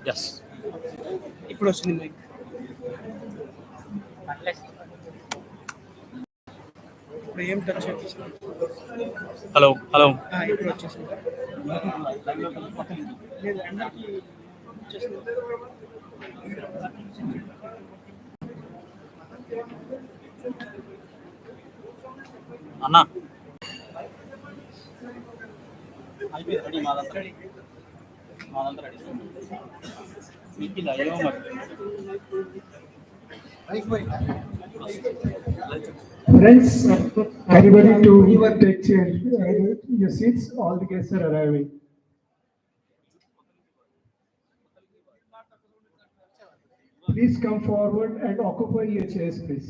Yes. ఇప్పుడు వస్తుంది mic. ఇప్పుడు ఏం టచ్ చేపిస్తున్నాం? Hello hello. ఇప్పుడు వచ్చేసింది. లేదు అందరికీ వచ్చేసింది. అన్నా రెడీ మాదంతా రెడీ. మీకు ఇలా ఏమో మరి. Friends, everybody to take your seats. All the guests are arriving. Please come forward and occupy your chairs, please.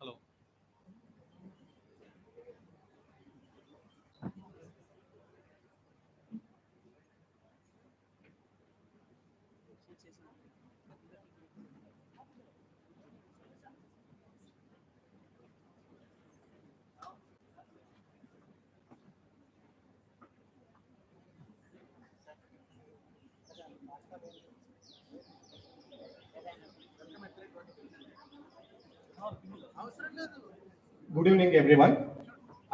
Hello. Good evening, everyone.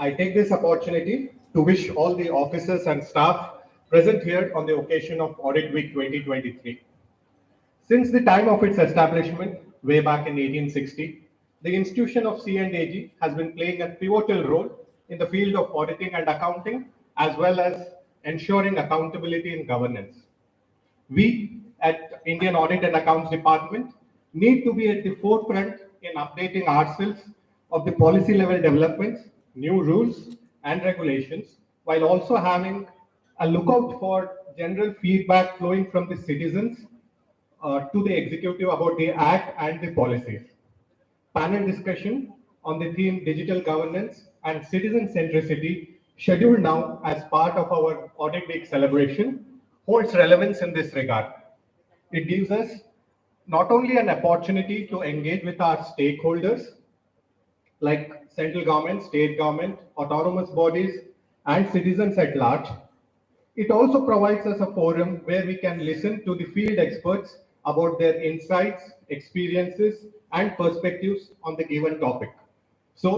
I take this opportunity to wish all the officers and staff present here on the occasion of Audit Week 2023. Since the time of its establishment, way back in 1860, the institution of C&AG has been playing a pivotal role in the field of auditing and accounting, as well as ensuring accountability in governance. We at Indian Audit and Accounts Department need to be at the forefront in updating ourselves of the policy level developments, new rules and regulations, while also having a lookout for general feedback flowing from the citizens to the executive about the act and the policies. Panel discussion on the theme digital governance and citizen centricity, scheduled now as part of our Audit Week celebration, holds relevance in this regard. It gives us not only an opportunity to engage with our stakeholders like central government, state government, autonomous bodies, and citizens at large, it also provides us a forum where we can listen to the field experts about their insights, experiences, and perspectives on the given topic. So,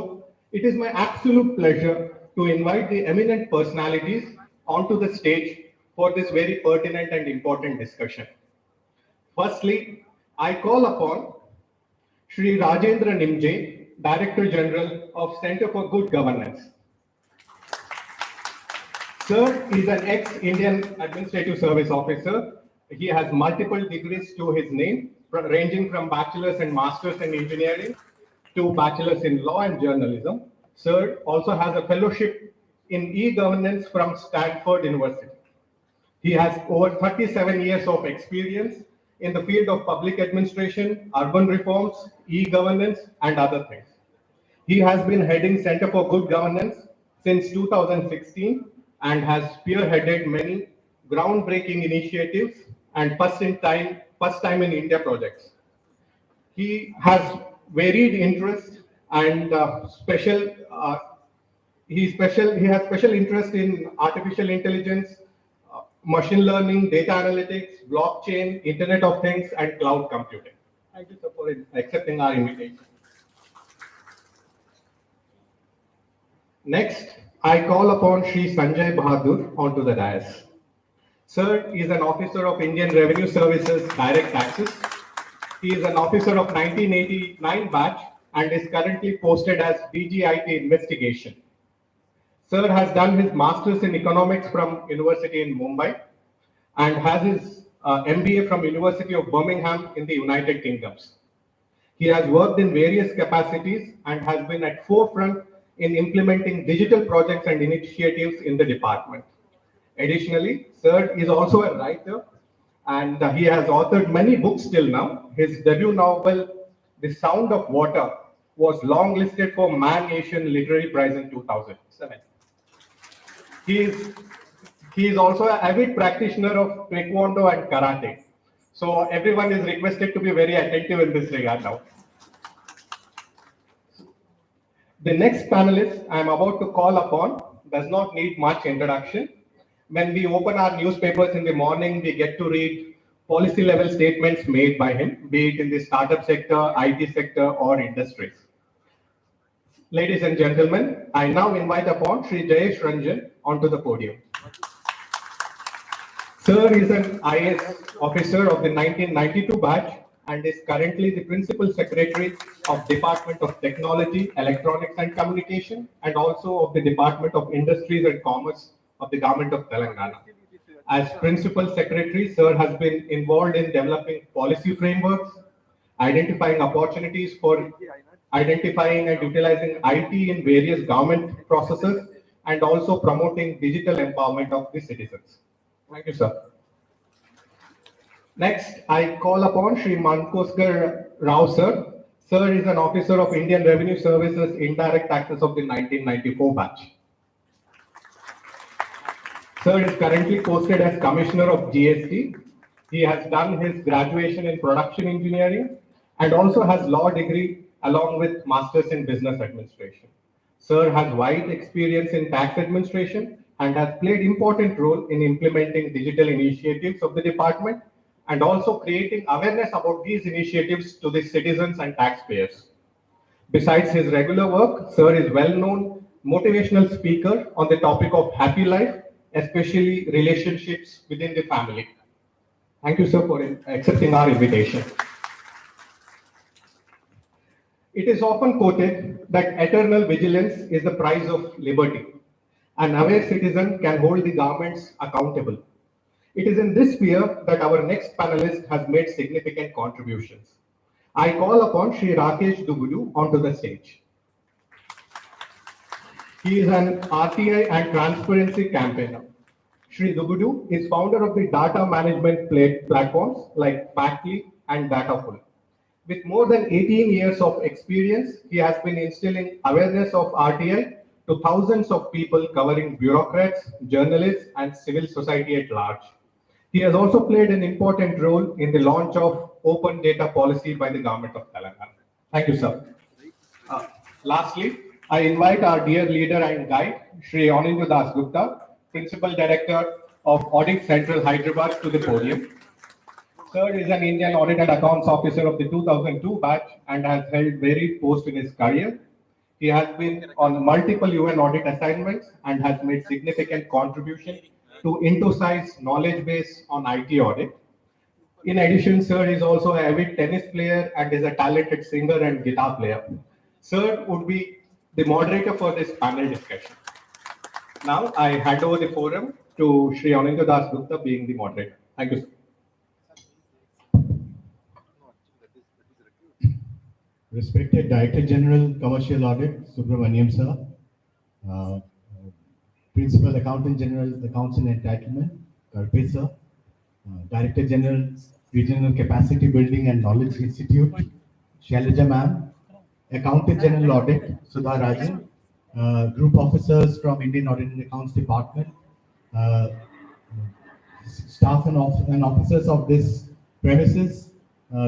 it is my absolute pleasure to invite the eminent personalities onto the stage for this very pertinent and important discussion. Firstly, I call upon Shri Rajendra Nimje, Director General of Center for Good Governance. Sir is an ex-Indian Administrative Service Officer. He has multiple degrees to his name, ranging from bachelor's and master's in engineering to bachelor's in law and journalism. Sir also has a fellowship in e-governance from Stanford University. He has over 37 years of experience in the field of public administration, urban reforms, e-governance, and other things. He has been heading Center for Good Governance since 2016 and has spearheaded many groundbreaking initiatives and first time in India projects. He has varied interests and he has special interest in artificial intelligence, machine learning, data analytics, blockchain, Internet of Things, and cloud computing. Thank you, sir, for accepting our invitation. Next, I call upon Shri Sanjay Bahadur onto the dais. Sir is an officer of Indian Revenue Services Direct Taxes. He is an officer of 1989 batch and is currently posted as DGIT Investigation. Sir has done his Masters in Economics from University in Mumbai and has his MBA from University of Birmingham in the United Kingdoms. He has worked in various capacities and has been at forefront in implementing digital projects and initiatives in the department. Additionally, Sir is also a writer and he has authored many books till now. His debut novel, The Sound of Water, was longlisted for Man Asian Literary Prize in 2007. He is also an avid practitioner of Taekwondo and Karate. So everyone is requested to be very attentive in this regard now. The next panelist I am about to call upon does not need much introduction. When we open our newspapers in the morning, we get to read policy level statements made by him, be it in the startup sector, IT sector, or industries. Ladies and gentlemen, I now invite upon Shri Jayesh Ranjan onto the podium. Sir is an IS officer of the 1992 batch and is currently the Principal Secretary of Department of Technology, Electronics and Communication, and also of the Department of Industries and Commerce of the Government of Telangana. As Principal Secretary, Sir has been involved in developing policy frameworks, identifying opportunities for identifying and utilizing IT in various government processes, and also promoting digital empowerment of the citizens. Thank you, sir. Next, I call upon Shri Mankoskar Rao, sir. Sir is an officer of Indian Revenue Services Indirect Taxes of the 1994 batch. Sir is currently posted as Commissioner of GST. He has done his graduation in Production Engineering and also has law degree along with Masters in Business Administration. Sir has wide experience in tax administration and has played important role in implementing digital initiatives of the department and also creating awareness about these initiatives to the citizens and taxpayers. Besides his regular work, Sir is well-known motivational speaker on the topic of happy life, especially relationships within the family. Thank you, sir, for accepting our invitation. It is often quoted that eternal vigilance is the price of liberty. An aware citizen can hold the governments accountable. It is in this sphere that our next panelist has made significant contributions. I call upon Shri Rakesh Dubbudu onto the stage. He is an RTI and transparency campaigner. Shri Dubbudu is founder of the data management platforms like Factly and Dataful. With more than 18 years of experience, he has been instilling awareness of RTI to thousands of people covering bureaucrats, journalists, and civil society at large. He has also played an important role in the launch of open data policy by the Government of Telangana. Thank you, sir. Lastly, I invite our dear leader and guide, Shri ANINDYA DASGUPTA, Principal Director of Audit Central Hyderabad, to the podium. Sir is an Indian Audit and Accounts Officer of the 2002 batch and has held varied posts in his career. He has been on multiple UN audit assignments and has made significant contribution to Intosi's knowledge base on IT audit. In addition, Sir is also an avid tennis player and is a talented singer and guitar player. Sir would be the moderator for this panel discussion. Now, I hand over the forum to Shri ANINDYA DASGUPTA being the moderator. Thank you, sir. Respected Director General Commercial Audit, Subramaniam sir, Principal Accountant General Accounts and Entitlement, Karpe sir, Director General Regional Capacity Building and Knowledge Institute, Shailaja ma'am, Accountant General Audit, Sudha Rajan, Group Officers from Indian Audit and Accounts Department, staff and officers of this premises,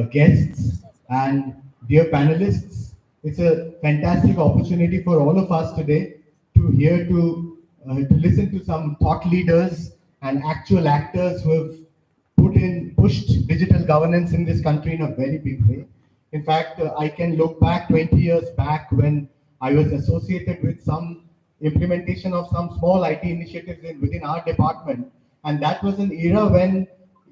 guests, and dear panelists. It's a fantastic opportunity for all of us today to listen to some thought leaders and actual actors who have pushed digital governance in this country in a very big way. In fact, I can look back 20 years back when I was associated with some implementation of some small IT initiatives within our department. And that was an era when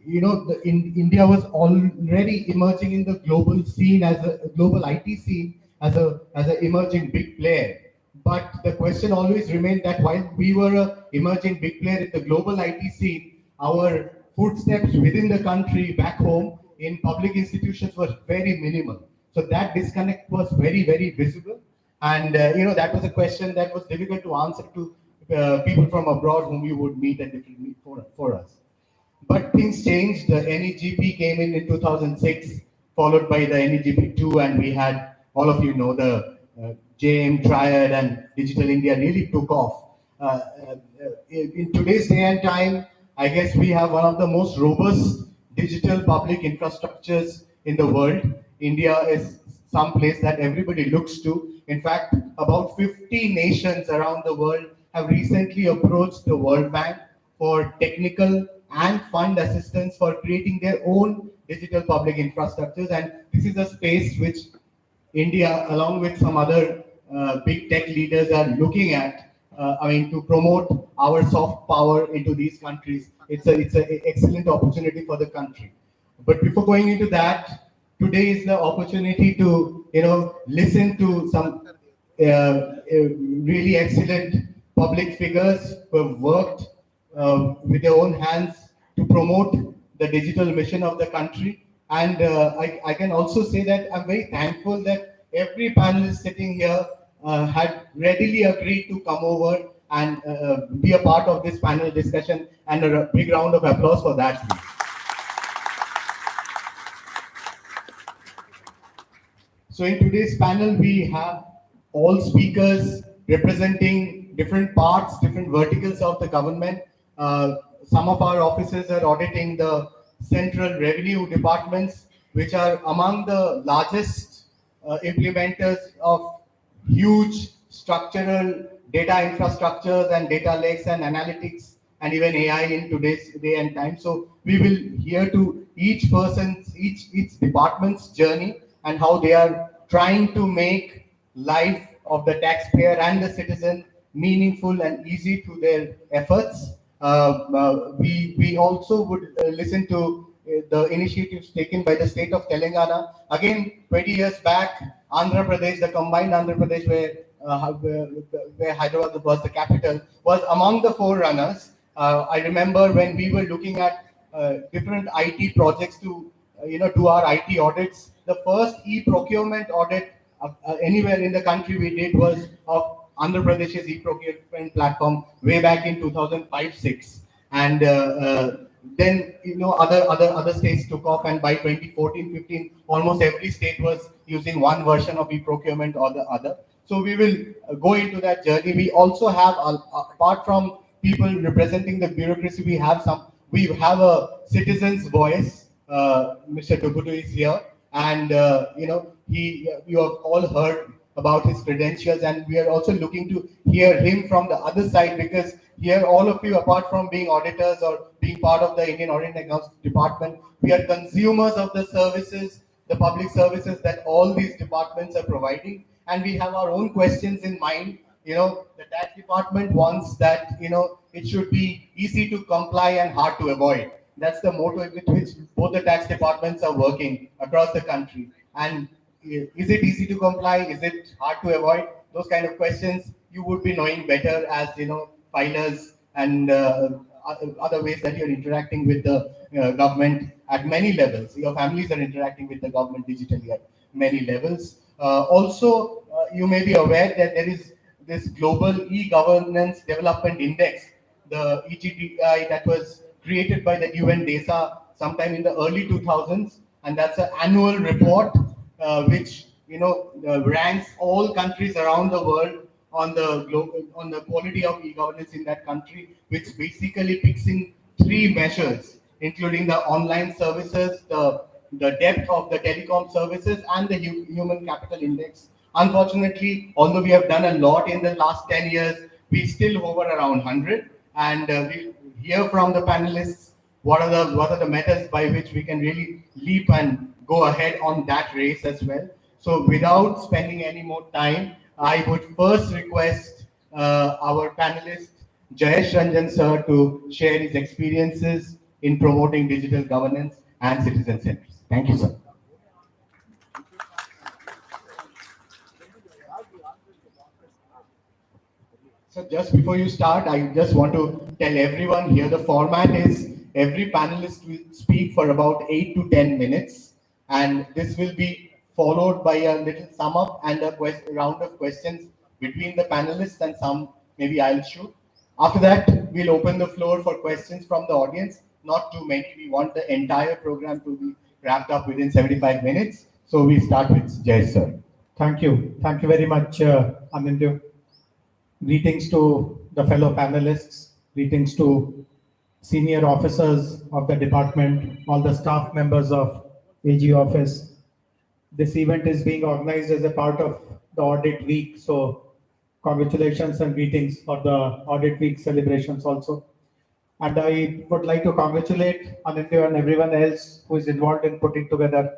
India was already emerging in the global scene as a global IT scene as an emerging big player. But the question always remained that while we were a emerging big player in the global IT scene, our footsteps within the country back home in public institutions were very minimal. So that disconnect was very, very visible. And that was a question that was difficult to answer to people from abroad whom you would meet at different for us. But things changed. The NEGP came in 2006, followed by the NEGP 2, and we had, all of you know, the JM Triad and Digital India really took off. In today's day and time, I guess we have one of the most robust digital public infrastructures in the world. India is some place that everybody looks to. In fact, about 50 nations around the world have recently approached the World Bank for technical and fund assistance for creating their own digital public infrastructures. And this is a space which India, along with some other big tech leaders, are looking at. To promote our soft power into these countries. It's an excellent opportunity for the country. But before going into that, today is the opportunity to listen to some really excellent public figures who have worked with their own hands to promote the digital mission of the country. And I can also say that I'm very thankful that every panelist sitting here had readily agreed to come over and be a part of this panel discussion, and a big round of applause for that, please. So in today's panel, we have all speakers representing different parts, different verticals of the government. Some of our officers are auditing the central revenue departments, which are among the largest implementers of huge structural data infrastructures and data lakes and analytics and even AI in today's day and time. So we will hear to each department's journey and how they are trying to make life of the taxpayer and the citizen meaningful and easy through their efforts. We also would listen to the initiatives taken by the state of Telangana. Again, 20 years back, Andhra Pradesh, the combined Andhra Pradesh, where Hyderabad was the capital, was among the forerunners. I remember when we were looking at different IT projects to do our IT audits. The first e-procurement audit anywhere in the country we did was of Andhra Pradesh's e-procurement platform way back in 2005-06, and then other states took off, and by 2014-15, almost every state was using one version of e-procurement or the other. So we will go into that journey. We also have, apart from people representing the bureaucracy, we have a citizen's voice. Mr. Dubbudu is here, and you have all heard about his credentials, and we are also looking to hear him from the other side, because here all of you, apart from being auditors or being part of the Indian Audit and Accounts Department, we are consumers of the services, the public services that all these departments are providing, and we have our own questions in mind. The tax department wants that it should be easy to comply and hard to avoid. That's the motto with which both the tax departments are working across the country. And is it easy to comply? Is it hard to avoid? Those kind of questions you would be knowing better as filers and other ways that you're interacting with the government at many levels. Your families are interacting with the government digitally at many levels. Also, you may be aware that there is this global e-governance development index, the EGDI, that was created by the UN DASA sometime in the early 2000s, and that's an annual report which ranks all countries around the world on the quality of e-governance in that country, which basically picks in three measures, including the online services, the depth of the telecom services, and the human capital index. Unfortunately, although we have done a lot in the last 10 years, we still hover around 100, and we hear from the panelists what are the methods by which we can really leap and go ahead on that race as well. So without spending any more time, I would first request our panelist Jayesh Ranjan sir to share his experiences in promoting digital governance and citizen centricity. Thank you, sir. So just before you start, I just want to tell everyone here the format is every panelist will speak for about 8 to 10 minutes, and this will be followed by a little sum up and a round of questions between the panelists, and some maybe I'll shoot. After that, we'll open the floor for questions from the audience. Not too many. We want the entire program to be wrapped up within 75 minutes. So we start with Jayesh, sir. Thank you. Thank you very much, Anindya. Greetings to the fellow panelists. Greetings to senior officers of the department, all the staff members of AG office. This event is being organized as a part of the Audit Week. So congratulations and greetings for the Audit Week celebrations also. And I would like to congratulate Anindya and everyone else who is involved in putting together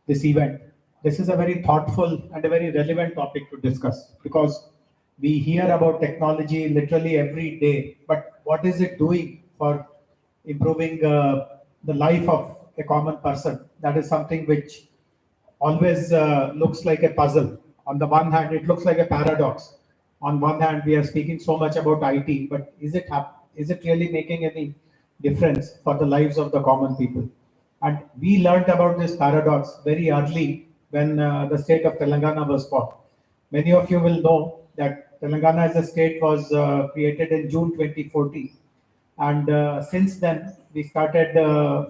this event. This is a very thoughtful and a very relevant topic to discuss, because we hear about technology literally every day, but what is it doing for improving the life of a common person? That is something which always looks like a puzzle. On the one hand, it looks like a paradox. On one hand, we are speaking so much about IT, but is it really making any difference for the lives of the common people? And we learned about this paradox very early when the state of Telangana was formed. Many of you will know that Telangana as a state was created in June 2014. And since then, we started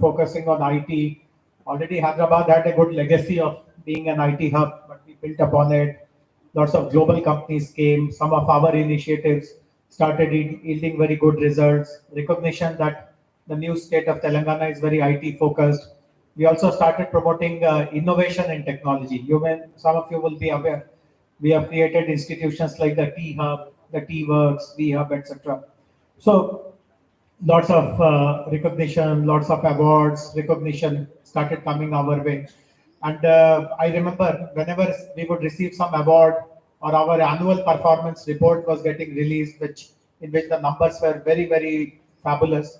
focusing on IT. Already Hyderabad had a good legacy of being an IT hub, but we built upon it. Lots of global companies came. Some of our initiatives started yielding very good results. Recognition that the new state of Telangana is very IT focused. We also started promoting innovation in technology. Some of you will be aware, we have created institutions like the T Hub, the T Works, V Hub, etc. So lots of recognition, lots of awards, recognition started coming our way. And I remember whenever we would receive some award or our annual performance report was getting released, in which the numbers were very, very fabulous,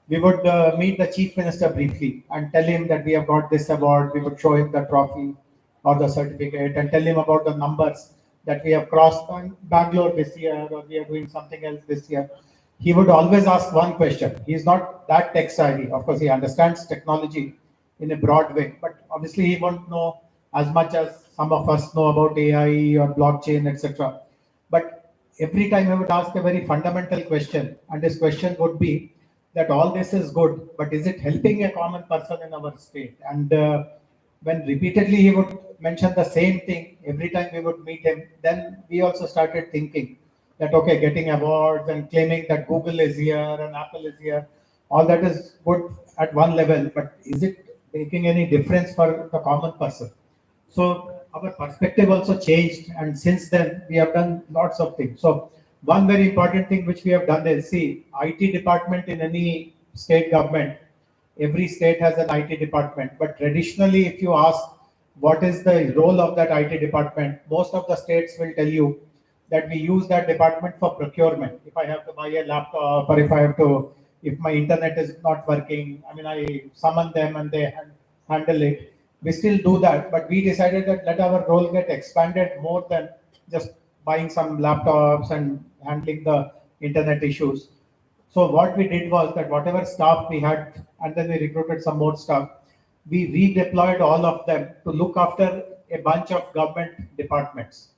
we would meet the Chief Minister briefly and tell him that we have got this award. We would show him the trophy or the certificate and tell him about the numbers that we have crossed Bangalore this year, or we are doing something else this year. He would always ask one question. He is not that tech savvy. Of course, he understands technology in a broad way, but obviously he won't know as much as some of us know about AI or blockchain, etc. But every time I would ask a very fundamental question, and this question would be that all this is good, but is it helping a common person in our state? And when repeatedly he would mention the same thing every time we would meet him, then we also started thinking that, okay, getting awards and claiming that Google is here and Apple is here, all that is good at one level, but is it making any difference for the common person? So our perspective also changed, and since then we have done lots of things. So one very important thing which we have done is, see, IT department in any state government, every state has an IT department, but traditionally if you ask what is the role of that IT department, most of the states will tell you that we use that department for procurement. If I have to buy a laptop, or if my internet is not working, I mean, I summon them and they handle it. We still do that, but we decided that let our role get expanded more than just buying some laptops and handling the internet issues. So what we did was that whatever staff we had, and then we recruited some more staff, we redeployed all of them to look after a bunch of government departments.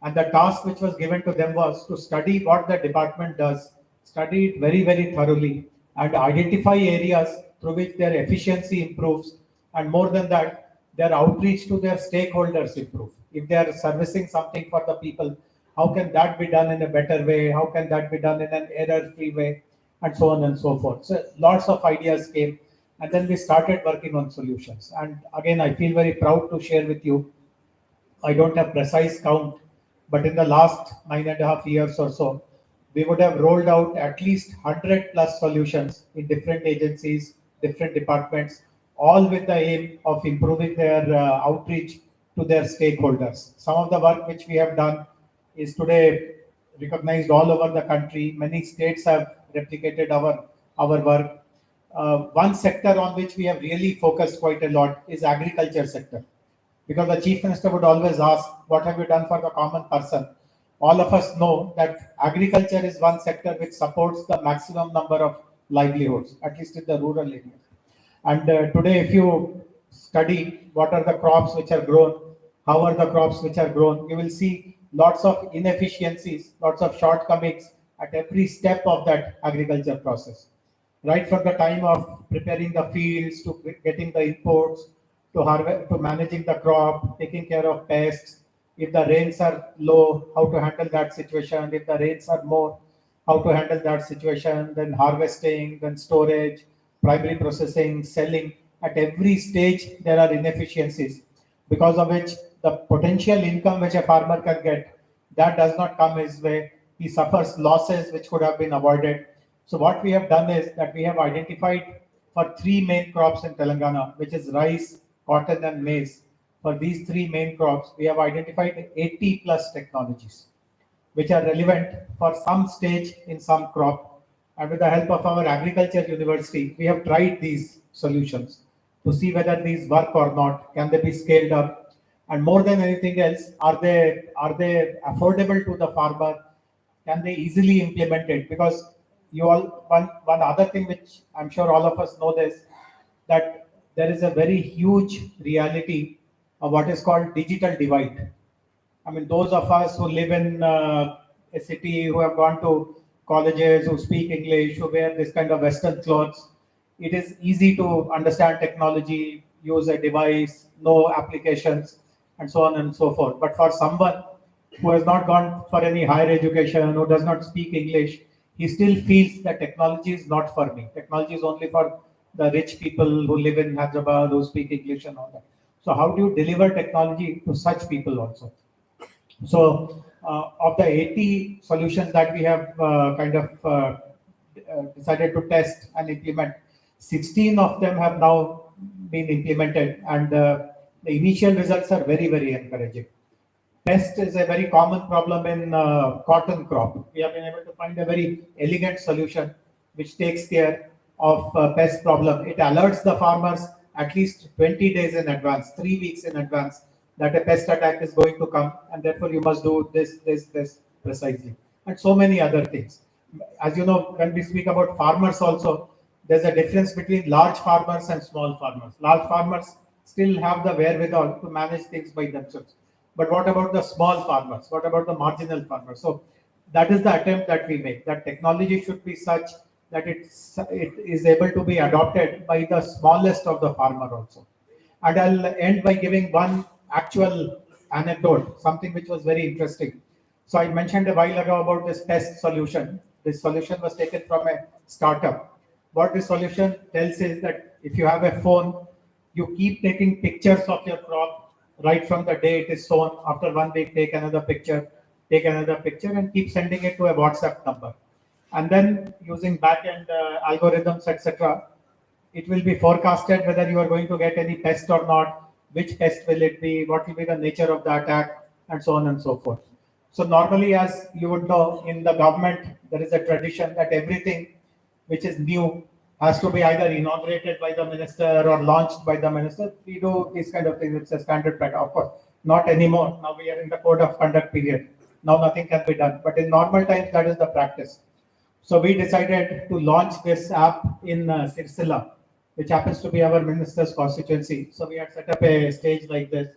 And the task which was given to them was to study what the department does, study it very, very thoroughly, and identify areas through which their efficiency improves, and more than that, their outreach to their stakeholders improve. If they are servicing something for the people, how can that be done in a better way? How can that be done in an error-free way? And so on and so forth. So lots of ideas came, and then we started working on solutions. And again, I feel very proud to share with you, I don't have precise count, but in the last 9.5 years or so, we would have rolled out at least 100 plus solutions in different agencies, different departments, all with the aim of improving their outreach to their stakeholders. Some of the work which we have done is today recognized all over the country. Many states have replicated our work. one sector on which we have really focused quite a lot is agriculture sector. Because the Chief Minister would always ask, what have you done for the common person? All of us know that agriculture is one sector which supports the maximum number of livelihoods, at least in the rural areas. And today, if you study what are the crops which are grown, how are the crops which are grown, you will see lots of inefficiencies, lots of shortcomings at every step of that agriculture process. Right from the time of preparing the fields to getting the inputs, to harvest, to managing the crop, taking care of pests. If the rains are low, how to handle that situation. If the rains are more, how to handle that situation. Then harvesting, then storage, primary processing, selling. At every stage, there are inefficiencies, because of which the potential income which a farmer can get, that does not come his way. He suffers losses which could have been avoided. So what we have done is that we have identified for three main crops in Telangana, which is rice, cotton and maize. For these three main crops, we have identified 80 plus technologies which are relevant for some stage in some crop. And with the help of our agriculture university, we have tried these solutions to see whether these work or not. Can they be scaled up? And more than anything else, are they affordable to the farmer? Can they easily implement it? Because one other thing which I'm sure all of us know this, that there is a very huge reality of what is called digital divide. I mean, those of us who live in a city, who have gone to colleges, who speak English, who wear this kind of Western clothes, it is easy to understand technology, use a device, know applications, and so on and so forth. But for someone who has not gone for any higher education, who does not speak English, he still feels that technology is not for me. Technology is only for the rich people who live in Hyderabad, who speak English and all that. So how do you deliver technology to such people also? So of the 80 solutions that we have decided to test and implement, 16 of them have now been implemented, and the initial results are very, very encouraging. Pest is a very common problem in cotton crop. We have been able to find a very elegant solution which takes care of pest problem. It alerts the farmers at least 20 days in advance, 3 weeks in advance, that a pest attack is going to come, and therefore you must do this precisely, and so many other things. As you know, when we speak about farmers also, there's a difference between large farmers and small farmers. Large farmers still have the wherewithal to manage things by themselves. But what about the small farmers? What about the marginal farmers? So that is the attempt that we make, that technology should be such that it is able to be adopted by the smallest of the farmer also. And I'll end by giving one actual anecdote, something which was very interesting. So I mentioned a while ago about this pest solution. This solution was taken from a startup. What this solution tells is that if you have a phone, you keep taking pictures of your crop right from the day it is sown. After 1 week, take another picture, and keep sending it to a WhatsApp number. And then using back-end algorithms, etc., it will be forecasted whether you are going to get any pest or not, which pest will it be, what will be the nature of the attack, and so on and so forth. So normally, as you would know, in the government, there is a tradition that everything which is new has to be either inaugurated by the minister or launched by the minister. We do these kind of things. It's a standard practice. Of course, not anymore. Now we are in the code of conduct period. Now nothing can be done. But in normal times, that is the practice. So we decided to launch this app in Sirsila, which happens to be our minister's constituency. So we had set up a stage like this.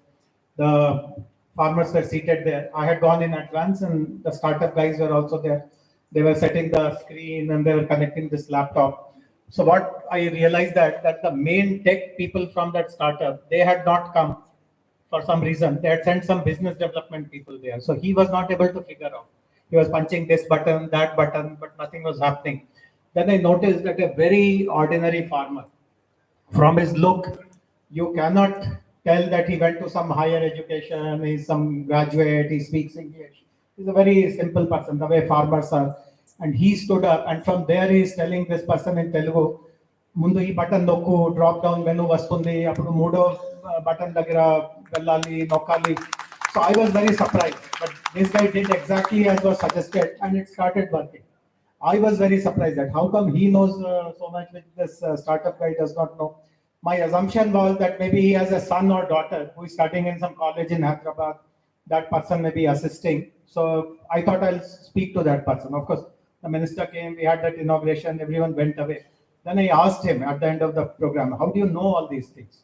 The farmers were seated there. I had gone in advance, and the startup guys were also there. They were setting the screen and they were connecting this laptop. So what I realized that the main tech people from that startup, they had not come for some reason. They had sent some business development people there. So he was not able to figure out. He was punching this button, that button, but nothing was happening. Then I noticed that a very ordinary farmer, from his look, you cannot tell that he went to some higher education, he's some graduate, he speaks English. He's a very simple person, the way farmers are. And he stood up, and from there he is telling this person in Telugu, Mundu ee button nokku, drop down menu vastundi, appudu moodo button dagira vellali, nokkali. So I was very surprised, but this guy did exactly as was suggested, and it started working. I was very surprised that how come he knows so much which this startup guy does not know. My assumption was that maybe he has a son or daughter who is studying in some college in Hyderabad. That person may be assisting. So I thought I'll speak to that person. Of course, the minister came, we had that inauguration, everyone went away. Then I asked him at the end of the program, how do you know all these things?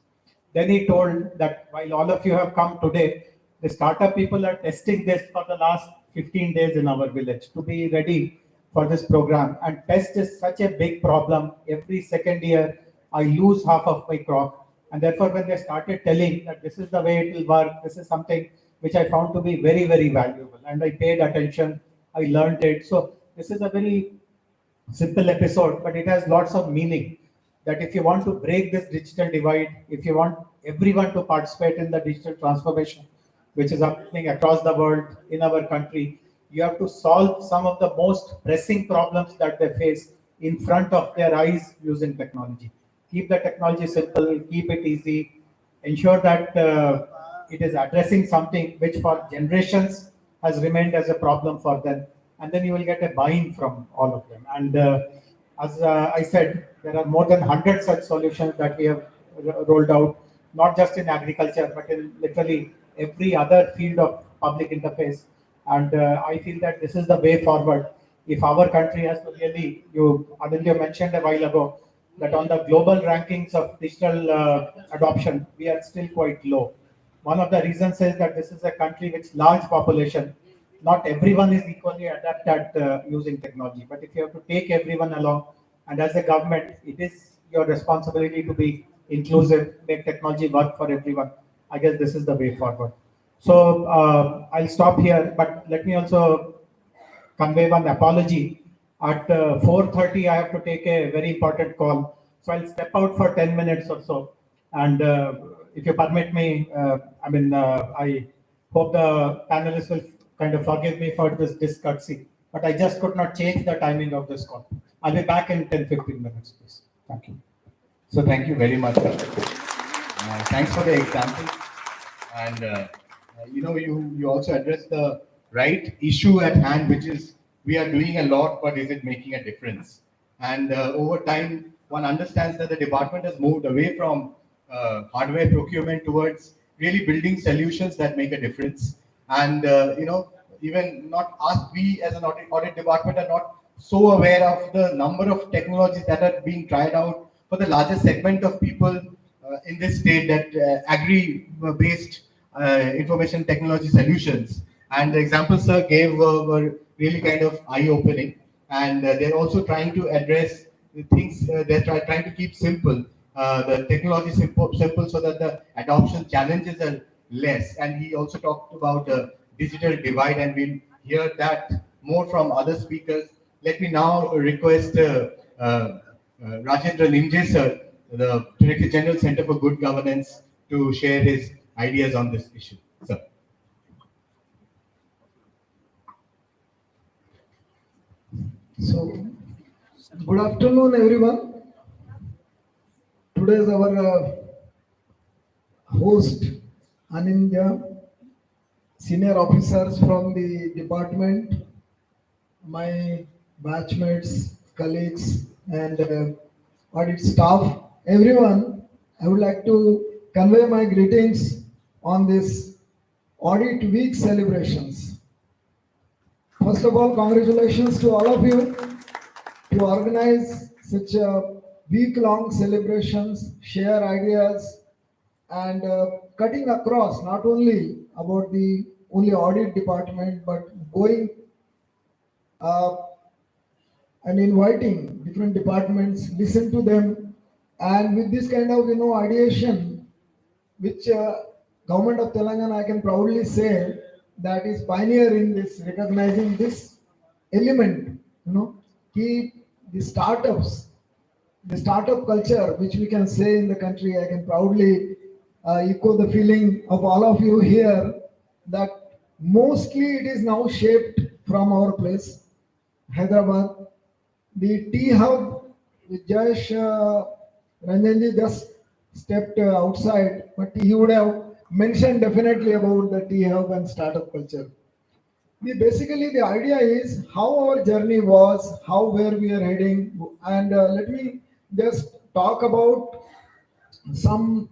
Then he told that while all of you have come today, the startup people are testing this for the last 15 days in our village to be ready for this program. And pest is such a big problem. Every second year, I lose half of my crop. And therefore, when they started telling that this is the way it will work, this is something which I found to be very, very valuable. And I paid attention, I learned it. So this is a very simple episode, but it has lots of meaning. That if you want to break this digital divide, if you want everyone to participate in the digital transformation, which is happening across the world in our country, you have to solve some of the most pressing problems that they face in front of their eyes using technology. Keep the technology simple, keep it easy, ensure that it is addressing something which for generations has remained as a problem for them, and then you will get a buy-in from all of them. And as I said, there are more than 100 such solutions that we have rolled out, not just in agriculture, but in literally every other field of public interface. And I feel that this is the way forward. If our country has to really, Anindya mentioned a while ago, that on the global rankings of digital adoption, we are still quite low. One of the reasons is that this is a country with large population. Not everyone is equally adept at using technology, but if you have to take everyone along, and as a government, it is your responsibility to be inclusive, make technology work for everyone. I guess this is the way forward. So I'll stop here, but let me also convey one apology. At 4:30, I have to take a very important call. So I'll step out for 10 minutes or so. And if you permit me, I hope the panelists will kind of forgive me for this discourtesy, but I just could not change the timing of this call. I'll be back in 10-15 minutes, please. Thank you. So thank you very much, sir. Thanks for the example. And you also addressed the right issue at hand, which is we are doing a lot, but is it making a difference? And over time, one understands that the department has moved away from hardware procurement towards really building solutions that make a difference. And even not us, we as an audit department are not so aware of the number of technologies that are being tried out for the largest segment of people in this state, that agri-based information technology solutions. And the examples sir gave were really kind of eye-opening. And they're also trying to address the things, they're trying to keep simple, the technology simple so that the adoption challenges are less. And he also talked about the digital divide, and we'll hear that more from other speakers. Let me now request Rajendra Nimje sir, the Director General Center for Good Governance, to share his ideas on this issue. Sir. So, good afternoon, everyone. Today is our host, ANINDYA, senior officers from the department, my batchmates, colleagues, and audit staff, everyone. I would like to convey my greetings on this Audit Week celebrations. First of all, congratulations to all of you to organize such a week-long celebrations, share ideas, and cutting across not only about the only audit department, but going and inviting different departments, listen to them, and with this kind of ideation, which government of Telangana, I can proudly say that is pioneer in this, recognizing this element, keep the startups, the startup culture, which we can say in the country. I can proudly echo the feeling of all of you here that mostly it is now shaped from our place, Hyderabad. The tea hub, with Jayesh, Ranjan just stepped outside, but he would have mentioned definitely about the tea hub and startup culture. basically the idea is how our journey was, how where we are heading, and let me just talk about some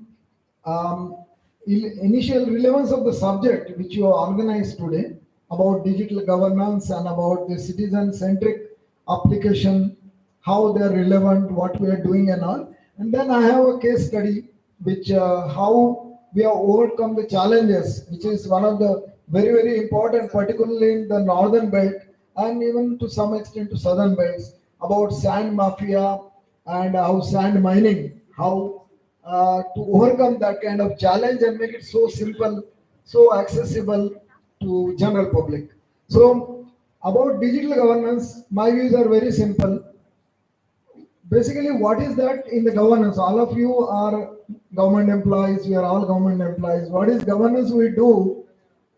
initial relevance of the subject which you organized today about digital governance and about the citizen-centric application, how they are relevant, what we are doing and all. And then I have a case study which how we have overcome the challenges, which is one of the very, very important, particularly in the northern belt and even to some extent to southern belts, about sand mafia and how sand mining, how to overcome that kind of challenge and make it so simple, so accessible to general public. So about digital governance, my views are very simple. Basically, what is that in the governance? All of you are government employees, we are all government employees. What is governance we do,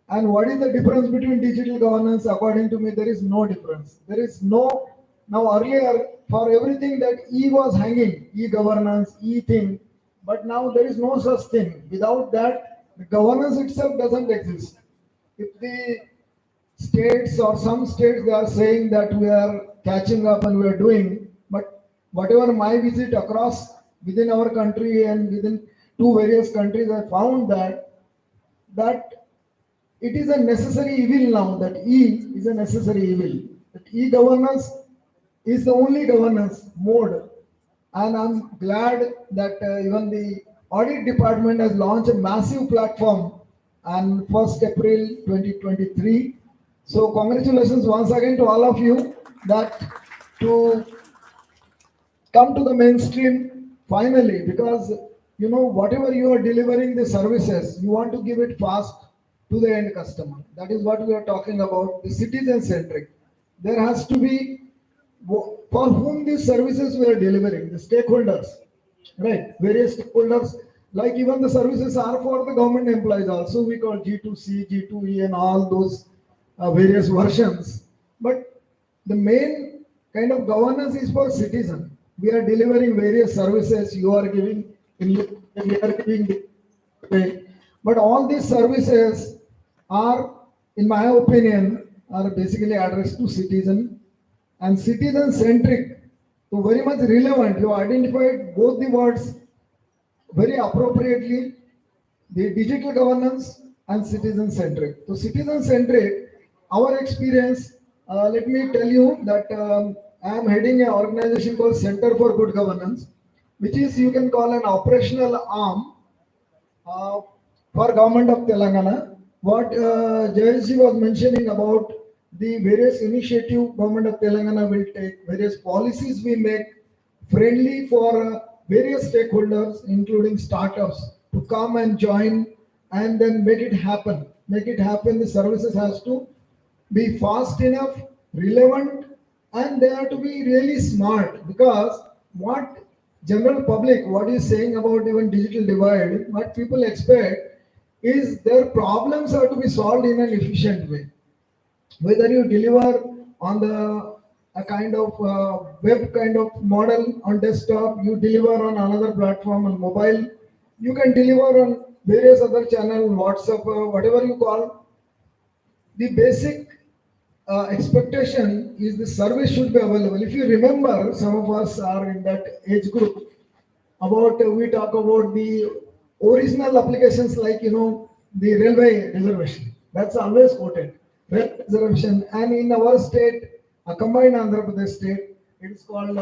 and what is the difference between digital governance? According to me, there is no difference. There is no, now earlier, for everything that E was hanging, e-governance, e-thing, but now there is no such thing. Without that, the governance itself doesn't exist. If the states or some states they are saying that we are catching up and we are doing, but whatever my visit across within our country and within two various countries, I found that it is a necessary evil now. That E is a necessary evil. That e-governance is the only governance mode, and I'm glad that even the audit department has launched a massive platform on 1st April 2023. So congratulations once again to all of you that to come to the mainstream finally, because you know whatever you are delivering the services, you want to give it fast to the end customer. That is what we are talking about, the citizen centric. There has to be for whom these services we are delivering, the stakeholders, right? Various stakeholders, like even the services are for the government employees also. We call G2C, G2E, and all those various versions. But the main kind of governance is for citizen. We are delivering various services. You are giving, we are giving. But all these services are, in my opinion, are basically addressed to citizen and citizen centric. So very much relevant. You identified both the words very appropriately, the digital governance and citizen centric. So citizen centric, our experience, let me tell you that I am heading an organization called Center for Good Governance, which is you can call an operational arm for government of Telangana. What Jayesh was mentioning about the various initiative government of Telangana will take, various policies we make friendly for various stakeholders, including startups, to come and join and then make it happen. Make it happen. The services has to be fast enough, relevant, and they have to be really smart, because what general public, what is saying about even digital divide, what people expect is their problems have to be solved in an efficient way. Whether you deliver on the a kind of web kind of model on desktop, you deliver on another platform on mobile, you can deliver on various other channels, WhatsApp, whatever you call. The basic expectation is the service should be available. If you remember, some of us are in that age group. About we talk about the original applications like the railway reservation. That's always quoted. Railway reservation, and in our state, a combined Andhra Pradesh state, it is called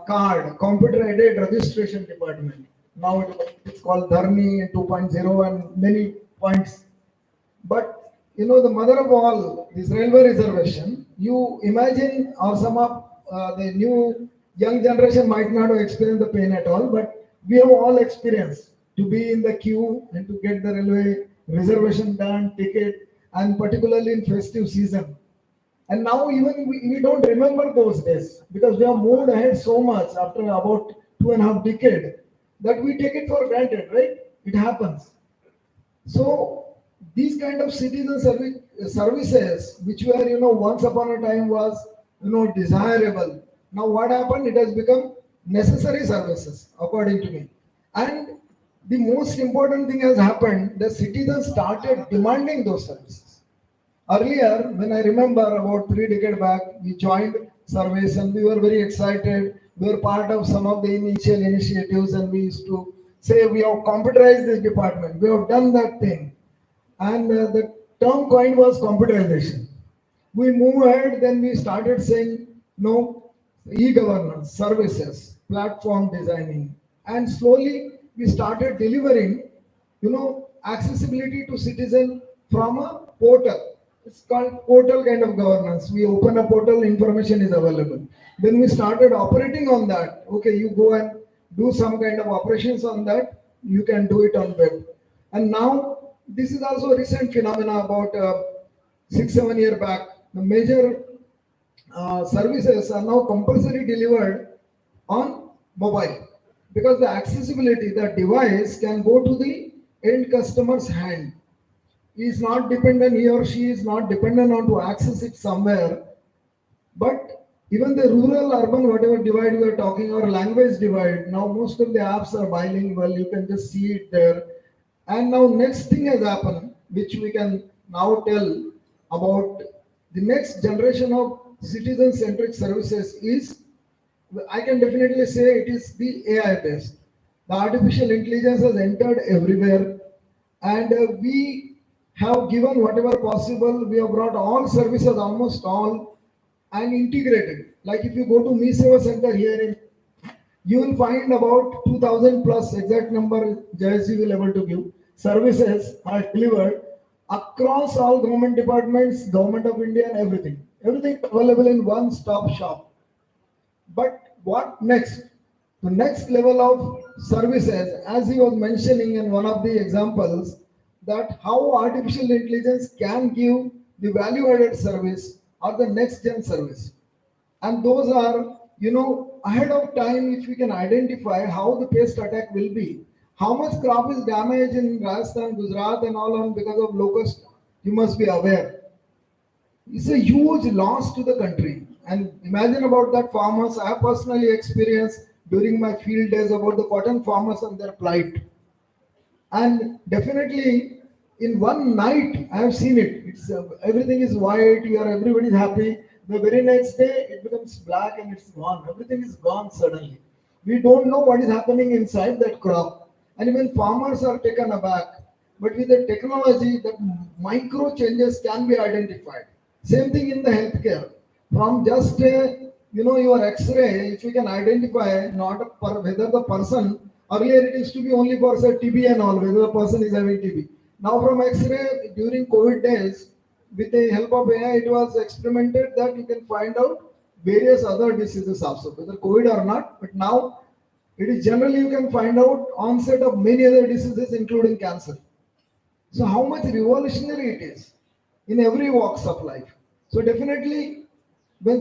CARD, Computer Aided Registration Department. Now it's called Dharni 2.0 and many points. But the mother of all, this railway reservation, you imagine, or some of the new young generation might not have experienced the pain at all, but we have all experienced to be in the queue and to get the railway reservation done, ticket, and particularly in festive season. And now even we don't remember those days, because we have moved ahead so much after about 2.5 decades that we take it for granted, right? It happens. So these kind of citizen services, which were, once upon a time was, desirable. Now what happened? It has become necessary services, according to me. And the most important thing has happened, the citizens started demanding those services. Earlier, when I remember about 3 decades back, we joined service and we were very excited. We were part of some of the initial initiatives and we used to say we have computerized this department. We have done that thing. And the term coined was computerization. We move ahead, then we started saying, no, e-governance, services, platform designing. And slowly we started delivering, accessibility to citizen from a portal. It's called portal kind of governance. We open a portal, information is available. Then we started operating on that. Okay, you go and do some kind of operations on that. You can do it on web. And now this is also a recent phenomena about 6-7 years back. The major services are now compulsory delivered on mobile because the accessibility, the device can go to the end customer's hand. He is not dependent, he or she is not dependent on to access it somewhere. But even the rural urban whatever divide we are talking or language divide, now most of the apps are bilingual, you can just see it there. And now next thing has happened, which we can now tell about the next generation of citizen-centric services is, I can definitely say it is the AI based. The artificial intelligence has entered everywhere and we have given whatever possible. We have brought all services, almost all, and integrated. Like if you go to Me Seva Center here in, you will find about 2000 plus, exact number Jayesh will able to give, services are delivered across all government departments, government of India and everything. Everything available in one stop shop. But what next? The next level of services, as he was mentioning in one of the examples, that how artificial intelligence can give the value added service or the next gen service. And those are, ahead of time, if we can identify how the pest attack will be, how much crop is damaged in Rajasthan, Gujarat and all on because of locust, you must be aware. It's a huge loss to the country. And imagine about that farmers. I have personally experienced during my field days about the cotton farmers and their plight. And definitely in one night, I have seen it. It's everything is white. Everybody is happy. The very next day, it becomes black and it's gone. Everything is gone suddenly. We don't know what is happening inside that crop. And even farmers are taken aback. But with the technology, the micro changes can be identified. Same thing in the healthcare. From just your X-ray, if you can identify whether the person, earlier it used to be only for say TB and all, whether the person is having TB. Now from X-ray during COVID days, with the help of AI, it was experimented that you can find out various other diseases also, whether COVID or not. But now it is generally you can find out onset of many other diseases, including cancer. So how much revolutionary it is in every walks of life. So definitely when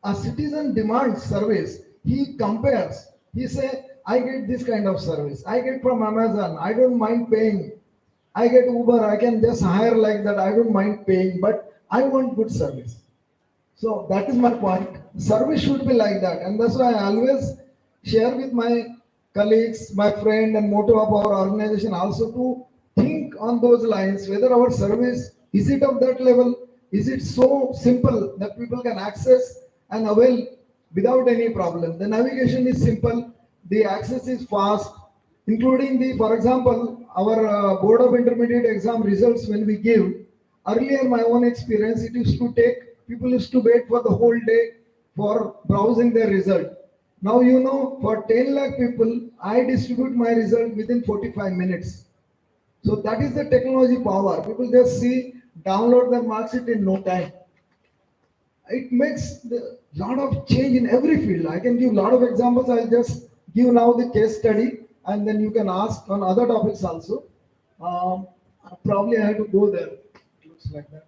a citizen demands service, he compares. He say, I get this kind of service. I get from Amazon. I don't mind paying. I get Uber. I can just hire like that. I don't mind paying, but I want good service. So that is my point. Service should be like that. And that's why I always share with my colleagues, my friend and motto of our organization also to think on those lines, whether our service, is it of that level? Is it so simple that people can access and avail without any problem? The navigation is simple, the access is fast, including for example, our Board of Intermediate Exam results when we give. Earlier, my own experience, people used to wait for the whole day for browsing their result. Now, for 10 lakh people, I distribute my result within 45 minutes. So that is the technology power. People just see, download the marks sheet in no time. It makes a lot of change in every field. I can give a lot of examples. I'll just give now the case study and then you can ask on other topics also. Probably I have to go there. It looks like that.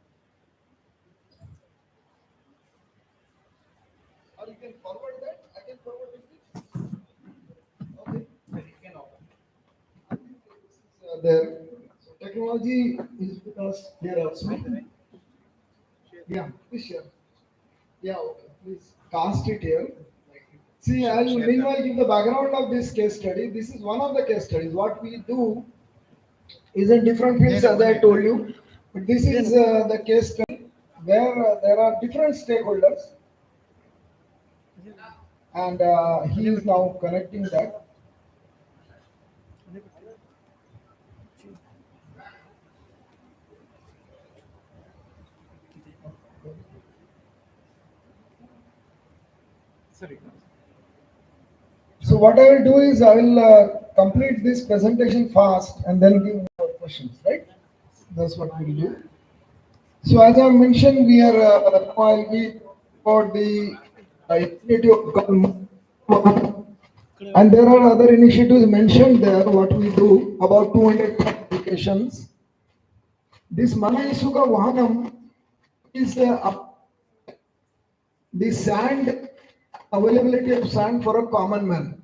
Or you can forward that. I can forward it. Okay. You can open. I think this is there. So technology is with us here also. Yeah, please share. Yeah, okay. Please cast it here. See, I will meanwhile give the background of this case study. This is one of the case studies. What we do is in different fields, as I told you. But this is the case study where there are different stakeholders, and he is now connecting that. So what I will do is I will complete this presentation fast and then give more questions, right? That's what we'll do. So as I mentioned, we are I'll be about the initiative of government, and there are other initiatives mentioned there. What we do about 200 applications. This Manayasuka Vahanam is the sand availability of sand for a common man.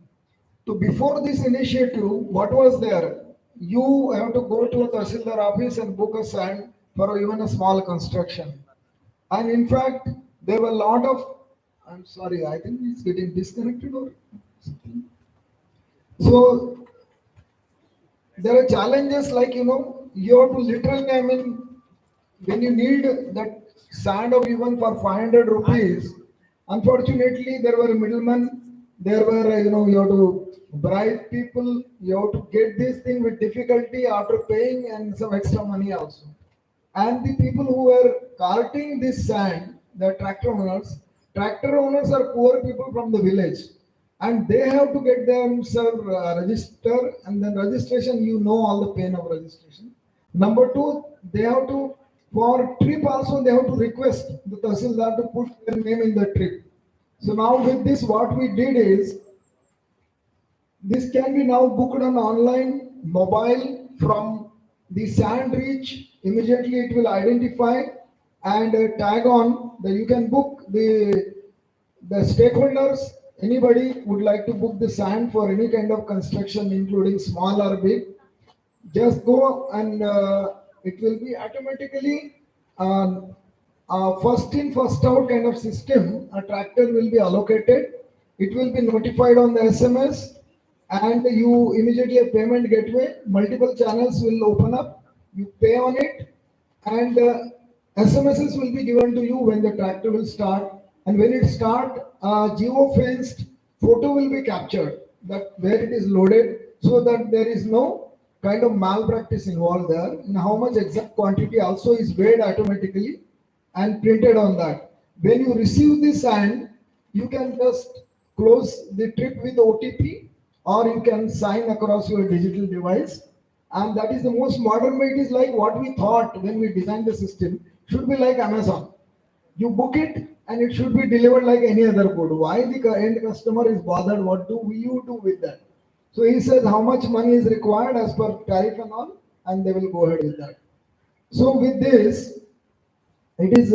So before this initiative, what was there? You have to go to a Tahsildar office and book a sand for even a small construction. And in fact, there were a lot of, I'm sorry, I think it's getting disconnected or something. So there are challenges like, you have to literally, when you need that sand of even for 500 rupees, unfortunately, there were middlemen, there were, you have to bribe people, you have to get this thing with difficulty after paying and some extra money also. And the people who were carting this sand, the tractor owners are poor people from the village. And they have to get themselves register, and then registration, all the pain of registration. Number two, they have to, for trip also, they have to request the Tahsildar to put their name in the trip. So now with this, what we did is, this can be now booked on online, mobile, from the sand reach. Immediately it will identify and tag on that you can book the stakeholders. Anybody would like to book the sand for any kind of construction, including small or big, just go and it will be automatically first in, first out kind of system. A tractor will be allocated. It will be notified on the SMS, and you immediately a payment gateway. Multiple channels will open up. You pay on it, and SMSs will be given to you when the tractor will start. And when it start, geo-fenced photo will be captured that where it is loaded, so that there is no kind of malpractice involved there. And how much exact quantity also is weighed automatically and printed on that. When you receive this sand, you can just close the trip with OTP, or you can sign across your digital device. And that is the most modern way. It is like what we thought when we designed the system, should be like Amazon. You book it and it should be delivered like any other good. Why the end customer is bothered? What do you do with that? So he says how much money is required as per tariff and all, and they will go ahead with that. So with this, it is,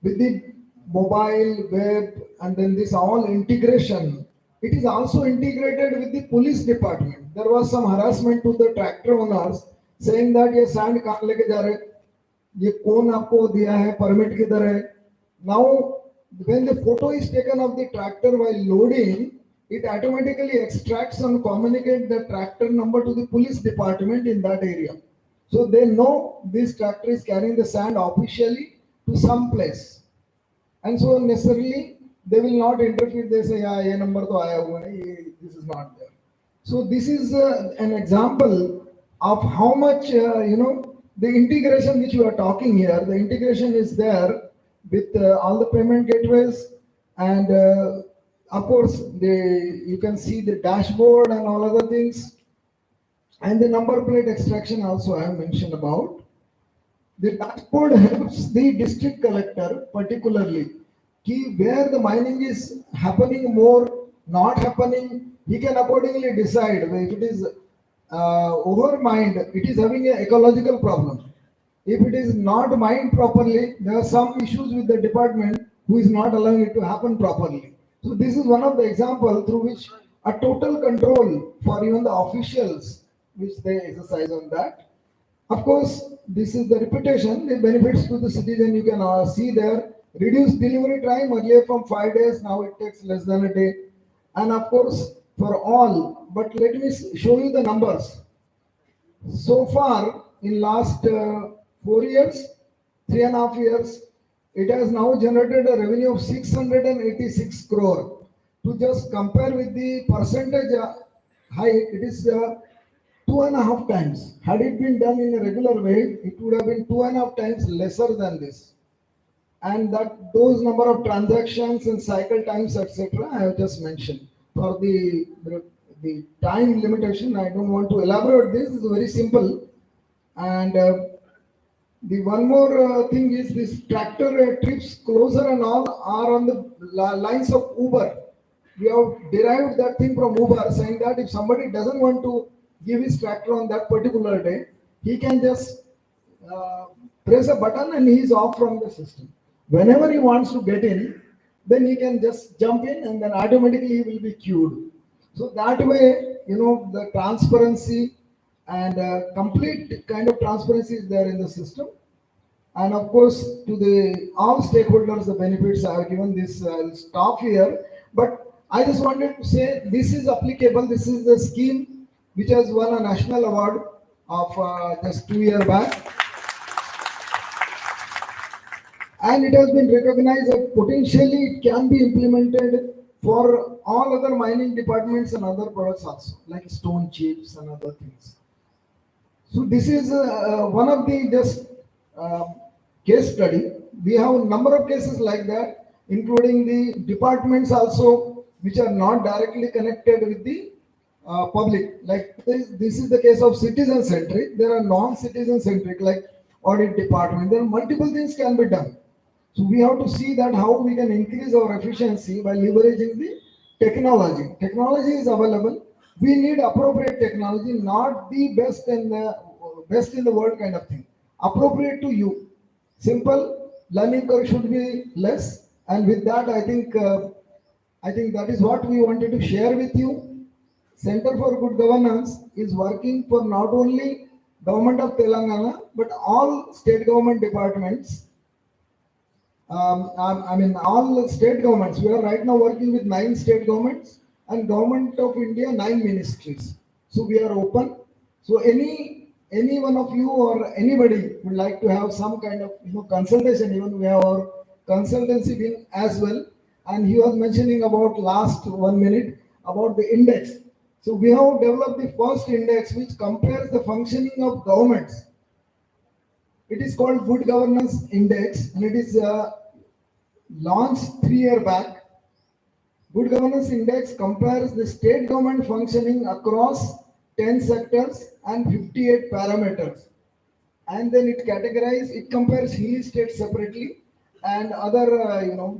with the mobile, web, and then this all integration, it is also integrated with the police department. There was some harassment to the tractor owners saying that ये sand कहाँ लेके जा रहे, ये कौन आपको दिया है, permit किधर है. Now, when the photo is taken of the tractor while loading, it automatically extracts and communicates the tractor number to the police department in that area. So they know this tractor is carrying the sand officially to some place. And so necessarily they will not interfere. They say, yeah, ये number तो आया हुआ है, this is not there. So this is an example of how much, the integration which we are talking here, the integration is there with all the payment gateways, and of course, you can see the dashboard and all other things, and the number plate extraction also I have mentioned about. The dashboard helps the district collector particularly where the mining is happening more, not happening. He can accordingly decide if it is over-mined, it is having an ecological problem. If it is not mined properly, there are some issues with the department who is not allowing it to happen properly. So this is one of the examples through which a total control for even the officials which they exercise on that. Of course, this is the reputation, the benefits to the citizen. You can see there, reduced delivery time earlier from 5 days, now it takes less than a day. And of course, for all, but let me show you the numbers. So far, in last 4 years, 3.5 years, it has now generated a revenue of 686 crore. To just compare with the percentage hike, it is 2.5 times. Had it been done in a regular way, it would have been 2.5 times lesser than this. And that those number of transactions and cycle times, etc., I have just mentioned. For the time limitation, I don't want to elaborate this. It's very simple. And the one more thing is this tractor trips closer and all are on the lines of Uber. We have derived that thing from Uber, saying that if somebody doesn't want to give his tractor on that particular day, he can just press a button and he is off from the system. Whenever he wants to get in, then he can just jump in and then automatically he will be queued. So that way, the transparency and complete kind of transparency is there in the system. And of course, to the all stakeholders, the benefits I have given this stop here. But I just wanted to say this is applicable. This is the scheme which has won a national award of just 2 years back. And it has been recognized that potentially it can be implemented for all other mining departments and other products also, like stone chips and other things. So this is one of the just case study. We have a number of cases like that, including the departments also, which are not directly connected with the public. Like this is the case of citizen centric. There are non-citizen centric, like audit department. There are multiple things can be done. So we have to see that how we can increase our efficiency by leveraging the technology. Technology is available. We need appropriate technology, not the best in the world kind of thing. Appropriate to you. Simple, learning curve should be less. And with that, I think that is what we wanted to share with you. Center for Good Governance is working for not only Government of Telangana, but all state government departments. All state governments. We are right now working with 9 state governments and Government of India 9 ministries. So we are open. So any one of you or anybody would like to have some kind of consultation, even we have our consultancy wing as well. And he was mentioning about last 1 minute about the index. So we have developed the first index which compares the functioning of governments. It is called Good Governance Index, and it is launched 3 years back. Good Governance Index compares the state government functioning across 10 sectors and 58 parameters. And then it compares hilly states separately and other,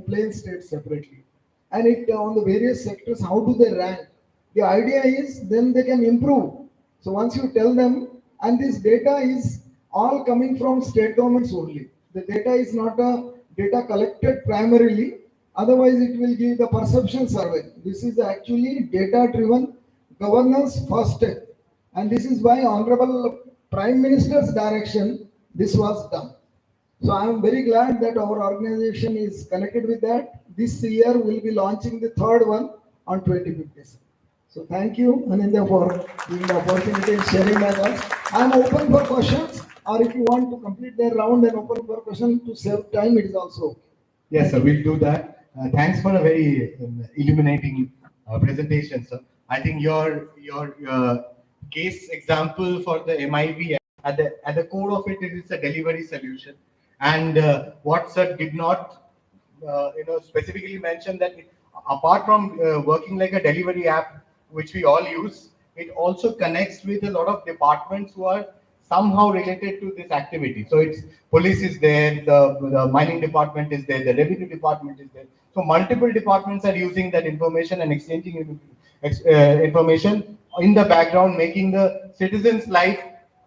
plain states separately. And it on the various sectors, how do they rank? The idea is then they can improve. So once you tell them, and this data is all coming from state governments only. The data is not a data collected primarily, otherwise it will give the perception survey. This is actually data-driven governance first step. And this is by Honorable Prime Minister's direction this was done. So I am very glad that our organization is connected with that. This year we will be launching the third one on 2050. So thank you, Anindya, for giving the opportunity and sharing with us. I am open for questions, or if you want to complete the round and open for questions to save time, it is also okay. Yes, sir, we'll do that. Thanks for a very illuminating presentation, sir. I think your case example for the MIV, at the core of it is a delivery solution. And what sir did not specifically mention that apart from working like a delivery app, which we all use, it also connects with a lot of departments who are somehow related to this activity. So it's police is there, the mining department is there, the revenue department is there. So multiple departments are using that information and exchanging information in the background, making the citizens' life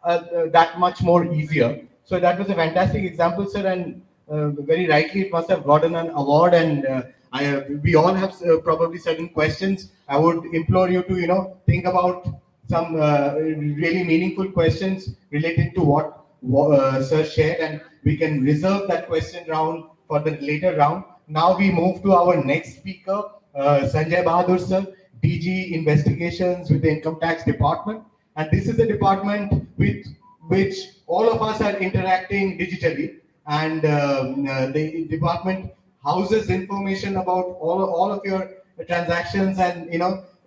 that much more easier. So that was a fantastic example, sir, and very rightly it must have gotten an award. And we all have probably certain questions. I would implore you to think about some really meaningful questions related to what sir shared, and we can reserve that question round for the later round. Now we move to our next speaker, Sanjay Bahadur, sir, DG Investigations with the Income Tax Department. And this is a department with which all of us are interacting digitally, and the department houses information about all of your transactions and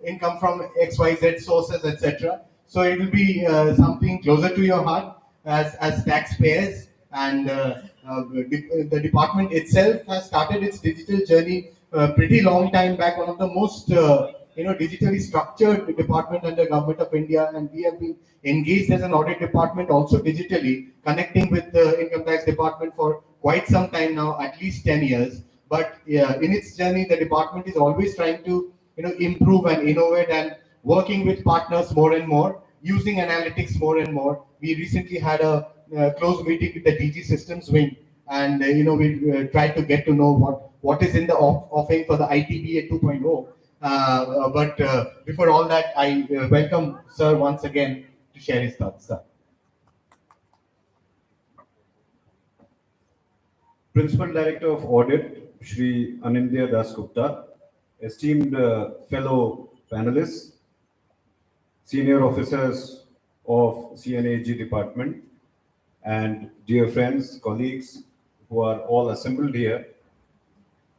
income from XYZ sources, etc. So it will be something closer to your heart as taxpayers, and the department itself has started its digital journey pretty long time back. One of the most digitally structured department under Government of India, and we have been engaged as an audit department also digitally, connecting with the income tax department for quite some time now, at least 10 years. But in its journey, the department is always trying to improve and innovate, and working with partners more and more, using analytics more and more. We recently had a close meeting with the DG Systems wing, and we tried to get to know what is in the offering for the ITBA 2.0. But before all that, I welcome Sir once again to share his thoughts, sir. Principal Director of Audit, Shri ANINDYA DASGUPTA, esteemed fellow panelists, senior officers of CNAG department, and dear friends, colleagues who are all assembled here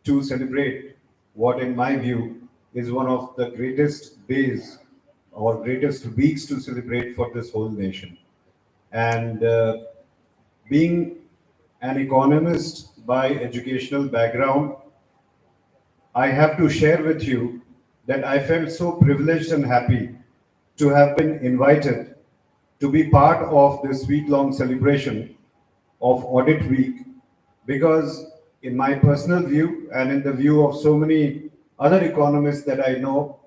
to celebrate what, in my view, is one of the greatest days or greatest weeks to celebrate for this whole nation. And being an economist by educational background, I have to share with you that I felt so privileged and happy to have been invited to be part of this week-long celebration of Audit Week, because in my personal view and in the view of so many other economists that I know,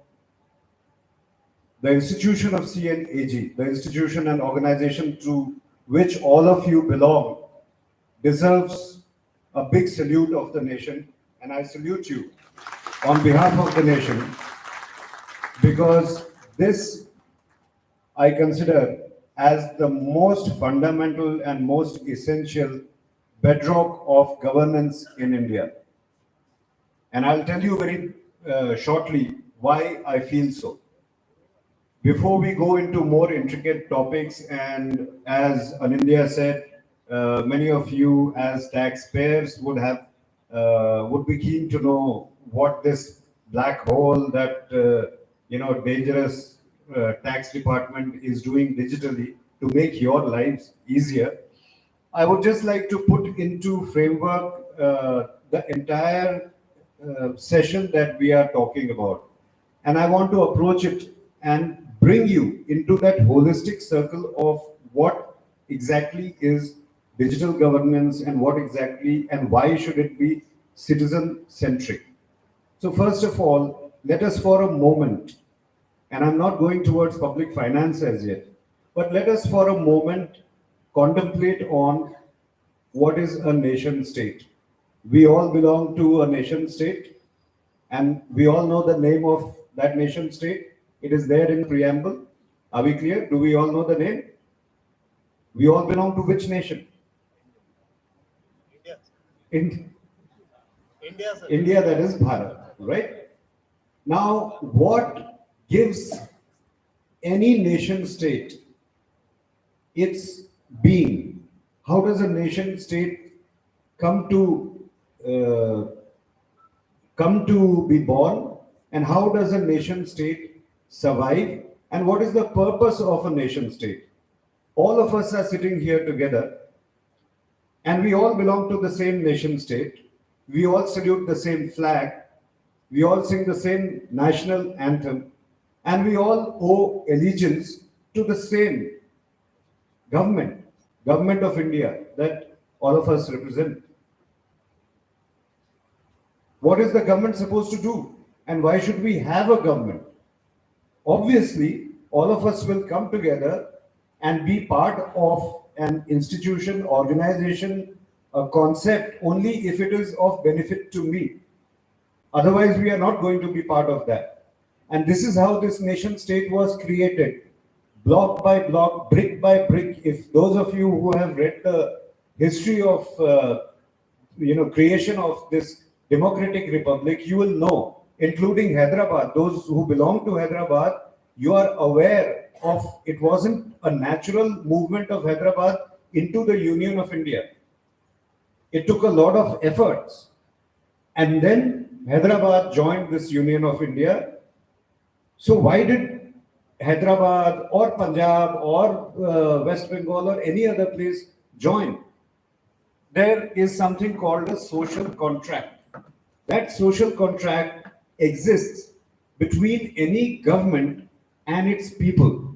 the institution of CNAG, the institution and organization to which all of you belong, deserves a big salute of the nation, and I salute you on behalf of the nation, because this I consider as the most fundamental and most essential bedrock of governance in India. And I'll tell you very shortly why I feel so. Before we go into more intricate topics, and as ANINDYA said, many of you as taxpayers would be keen to know what this black hole that dangerous tax department is doing digitally to make your lives easier. I would just like to put into framework the entire session that we are talking about, and I want to approach it and bring you into that holistic circle of what exactly is digital governance and what exactly and why should it be citizen centric. So first of all, let us for a moment, and I'm not going towards public finance as yet, but let us for a moment contemplate on what is a nation state. We all belong to a nation state, and we all know the name of that nation state. It is there in preamble. Are we clear? Do we all know the name? We all belong to which nation? India. India, sir. India, that is Bharat, right? Now, what gives any nation state its being? How does a nation state come to be born, and how does a nation state survive, and what is the purpose of a nation state? All of us are sitting here together, and we all belong to the same nation state. We all salute the same flag. We all sing the same national anthem, and we all owe allegiance to the same government of India that all of us represent. What is the government supposed to do, and why should we have a government? Obviously, all of us will come together and be part of an institution, organization, a concept only if it is of benefit to me. Otherwise, we are not going to be part of that. And this is how this nation state was created, block by block, brick by brick. If those of you who have read the history of creation of this democratic republic, you will know, including Hyderabad, those who belong to Hyderabad, you are aware it wasn't a natural movement of Hyderabad into the Union of India. It took a lot of efforts. And then Hyderabad joined this Union of India. So why did Hyderabad or Punjab or West Bengal or any other place join? There is something called a social contract. That social contract exists between any government and its people.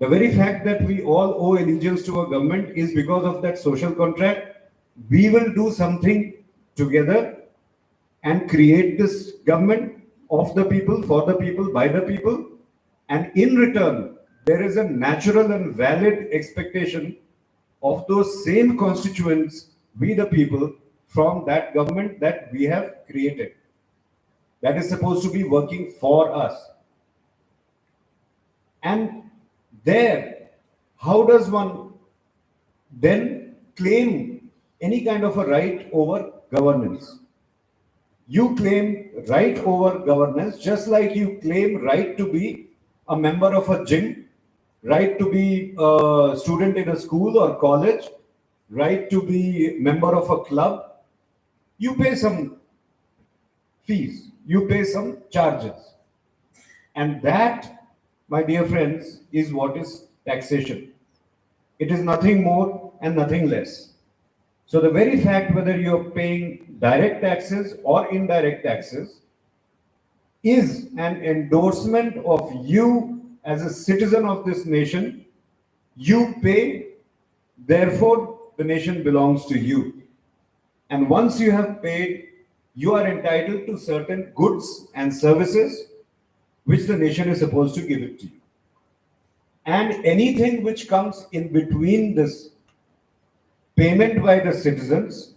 The very fact that we all owe allegiance to a government is because of that social contract. We will do something together and create this government of the people, for the people, by the people. And in return, there is a natural and valid expectation of those same constituents, we the people, from that government that we have created. That is supposed to be working for us. And there, how does one then claim any kind of a right over governance? You claim right over governance, just like you claim right to be a member of a gym, right to be a student in a school or college, right to be member of a club. You pay some fees, you pay some charges. And that, my dear friends, is what is taxation. It is nothing more and nothing less. So the very fact whether you're paying direct taxes or indirect taxes is an endorsement of you as a citizen of this nation. You pay, therefore the nation belongs to you. And once you have paid, you are entitled to certain goods and services which the nation is supposed to give it to you. And anything which comes in between this payment by the citizens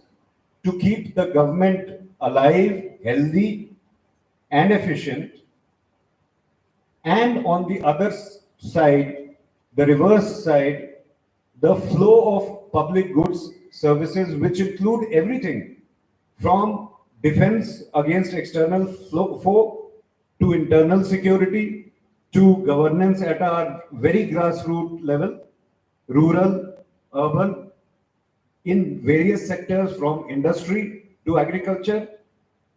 to keep the government alive, healthy, and efficient, and on the other side, the reverse side, the flow of public goods, services, which include everything from defense against external foe to internal security to governance at our very grassroots level, rural, urban, in various sectors from industry to agriculture.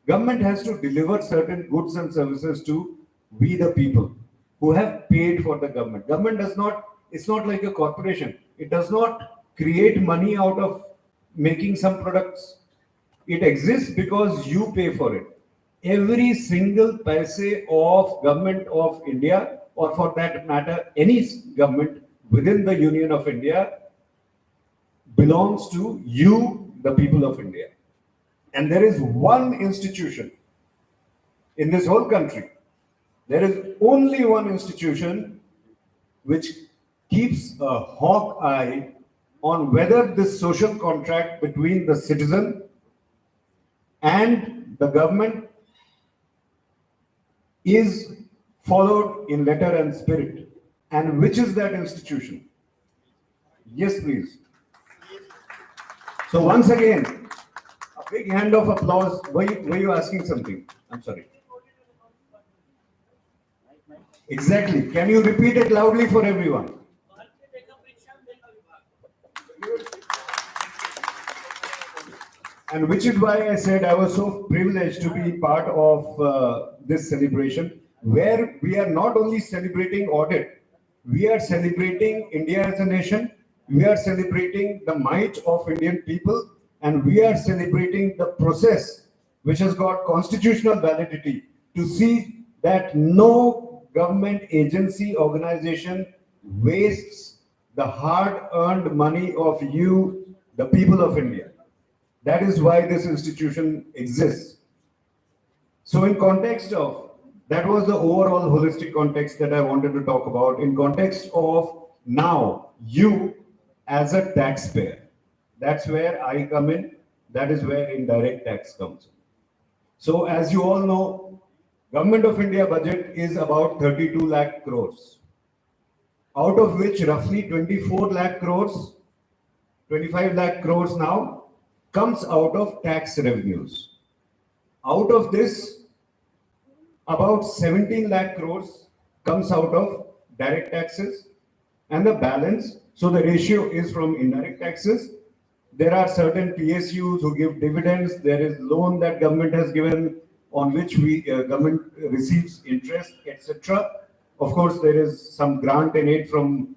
Government has to deliver certain goods and services to we the people who have paid for the government. Government does not, it's not like a corporation. It does not create money out of making some products. It exists because you pay for it. Every single paise of government of India, or for that matter, any government within the Union of India, belongs to you, the people of India. And there is one institution in this whole country. There is only one institution which keeps a hawk eye on whether this social contract between the citizen and the government is followed in letter and spirit. And which is that institution? Yes, please. So once again, a big hand of applause. Were you asking something? I'm sorry. Exactly. Can you repeat it loudly for everyone? And which is why I said I was so privileged to be part of this celebration, where we are not only celebrating audit, we are celebrating India as a nation, we are celebrating the might of Indian people, and we are celebrating the process which has got constitutional validity to see that no government agency organization wastes the hard-earned money of you, the people of India. That is why this institution exists. So in context of, that was the overall holistic context that I wanted to talk about. In context of now, you as a taxpayer, that's where I come in. That is where indirect tax comes in. So as you all know, Government of India budget is about 32 lakh crores, out of which roughly 24 lakh crores, 25 lakh crores now comes out of tax revenues. Out of this, about 17 lakh crores comes out of direct taxes and the balance. So the ratio is from indirect taxes. There are certain PSUs who give dividends. There is loan that government has given on which government receives interest, etc. Of course, there is some grant and aid from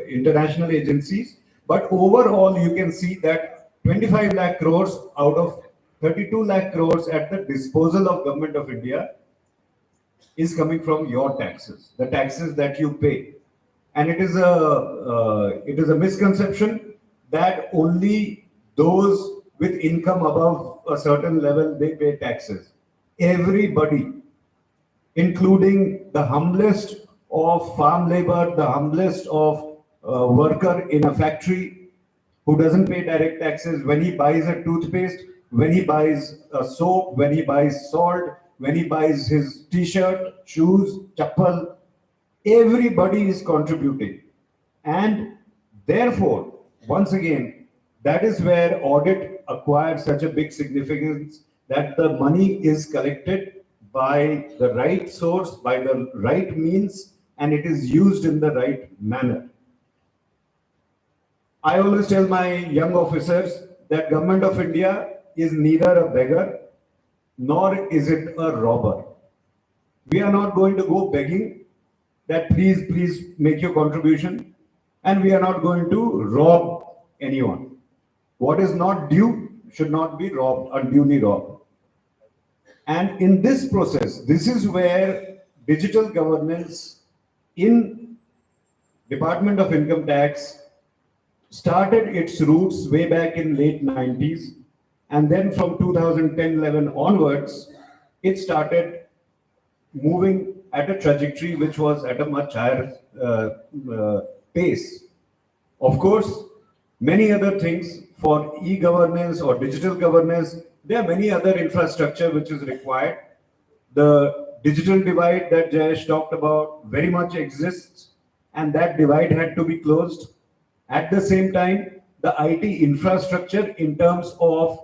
international agencies. But overall, you can see that 25 lakh crores out of 32 lakh crores at the disposal of Government of India is coming from your taxes, the taxes that you pay. And it is a misconception that only those with income above a certain level, they pay taxes. Everybody, including the humblest of farm labor, the humblest of worker in a factory who doesn't pay direct taxes, when he buys a toothpaste, when he buys a soap, when he buys salt, when he buys his t-shirt, shoes, chappal, everybody is contributing. And therefore, once again, that is where audit acquires such a big significance, that the money is collected by the right source, by the right means, and it is used in the right manner. I always tell my young officers that Government of India is neither a beggar nor is it a robber. We are not going to go begging that please make your contribution, and we are not going to rob anyone. What is not due should not be robbed, unduly robbed. And in this process, this is where digital governance in Department of Income Tax started its roots way back in late 90s. And then from 2010-11 onwards, it started moving at a trajectory which was at a much higher pace. Of course, many other things for e-governance or digital governance, there are many other infrastructure which is required. The digital divide that Jayesh talked about very much exists, and that divide had to be closed. At the same time, the IT infrastructure in terms of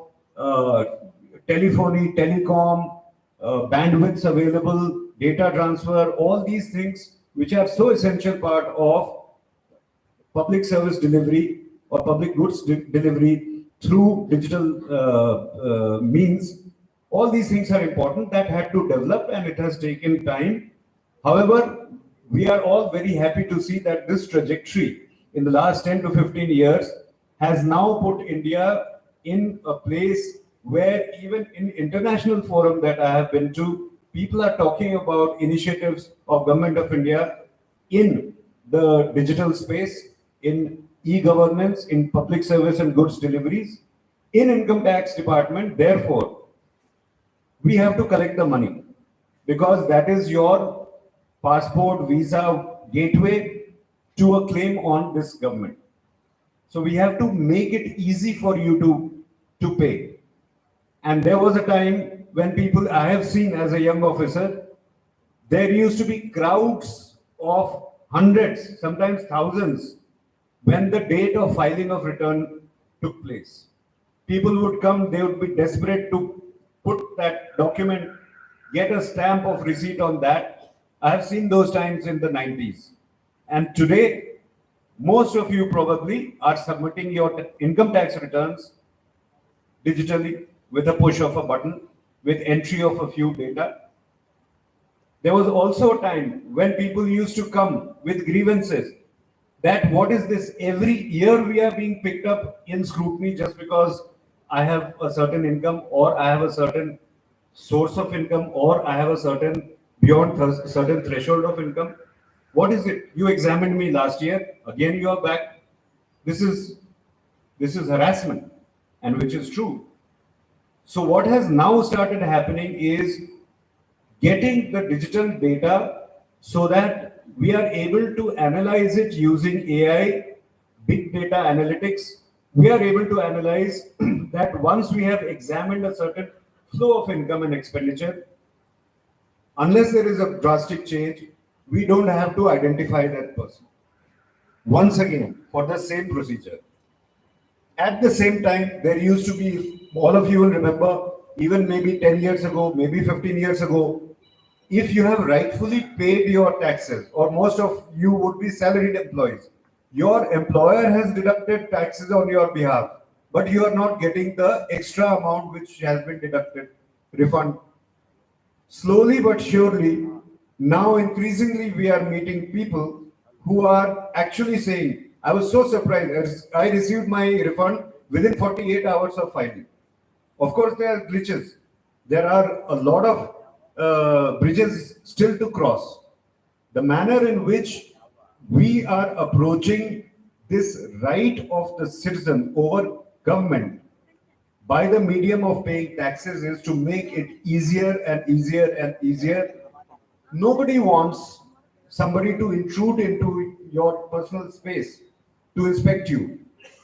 telephony, telecom, bandwidths available, data transfer, all these things which are so essential part of public service delivery or public goods delivery through digital means, all these things are important that had to develop, and it has taken time. However, we are all very happy to see that this trajectory in the last 10 to 15 years has now put India in a place where even in international forum that I have been to, people are talking about initiatives of Government of India in the digital space, in e-governance, in public service and goods deliveries, in income tax department. Therefore, we have to collect the money because that is your passport, visa, gateway to a claim on this government. So we have to make it easy for you to pay. And there was a time when people, I have seen as a young officer, there used to be crowds of hundreds, sometimes thousands, when the date of filing of return took place. People would come, they would be desperate to put that document, get a stamp of receipt on that. I have seen those times in the 90s. And today, most of you probably are submitting your income tax returns digitally with a push of a button, with entry of a few data. There was also a time when people used to come with grievances that what is this? Every year we are being picked up in scrutiny just because I have a certain income, or I have a certain source of income, or I have a certain beyond certain threshold of income. What is it? You examined me last year, again you are back. This is harassment, and which is true. So what has now started happening is getting the digital data so that we are able to analyze it using AI, big data analytics. We are able to analyze that once we have examined a certain flow of income and expenditure, unless there is a drastic change, we don't have to identify that person. Once again, for the same procedure. At the same time, there used to be, all of you will remember, even maybe 10 years ago, maybe 15 years ago, if you have rightfully paid your taxes, or most of you would be salaried employees, your employer has deducted taxes on your behalf, but you are not getting the extra amount which has been deducted, refund. Slowly but surely, now increasingly we are meeting people who are actually saying, I was so surprised, as I received my refund within 48 hours of filing. Of course, there are glitches. There are a lot of bridges still to cross. The manner in which we are approaching this right of the citizen over government by the medium of paying taxes is to make it easier and easier and easier. Nobody wants somebody to intrude into your personal space to inspect you.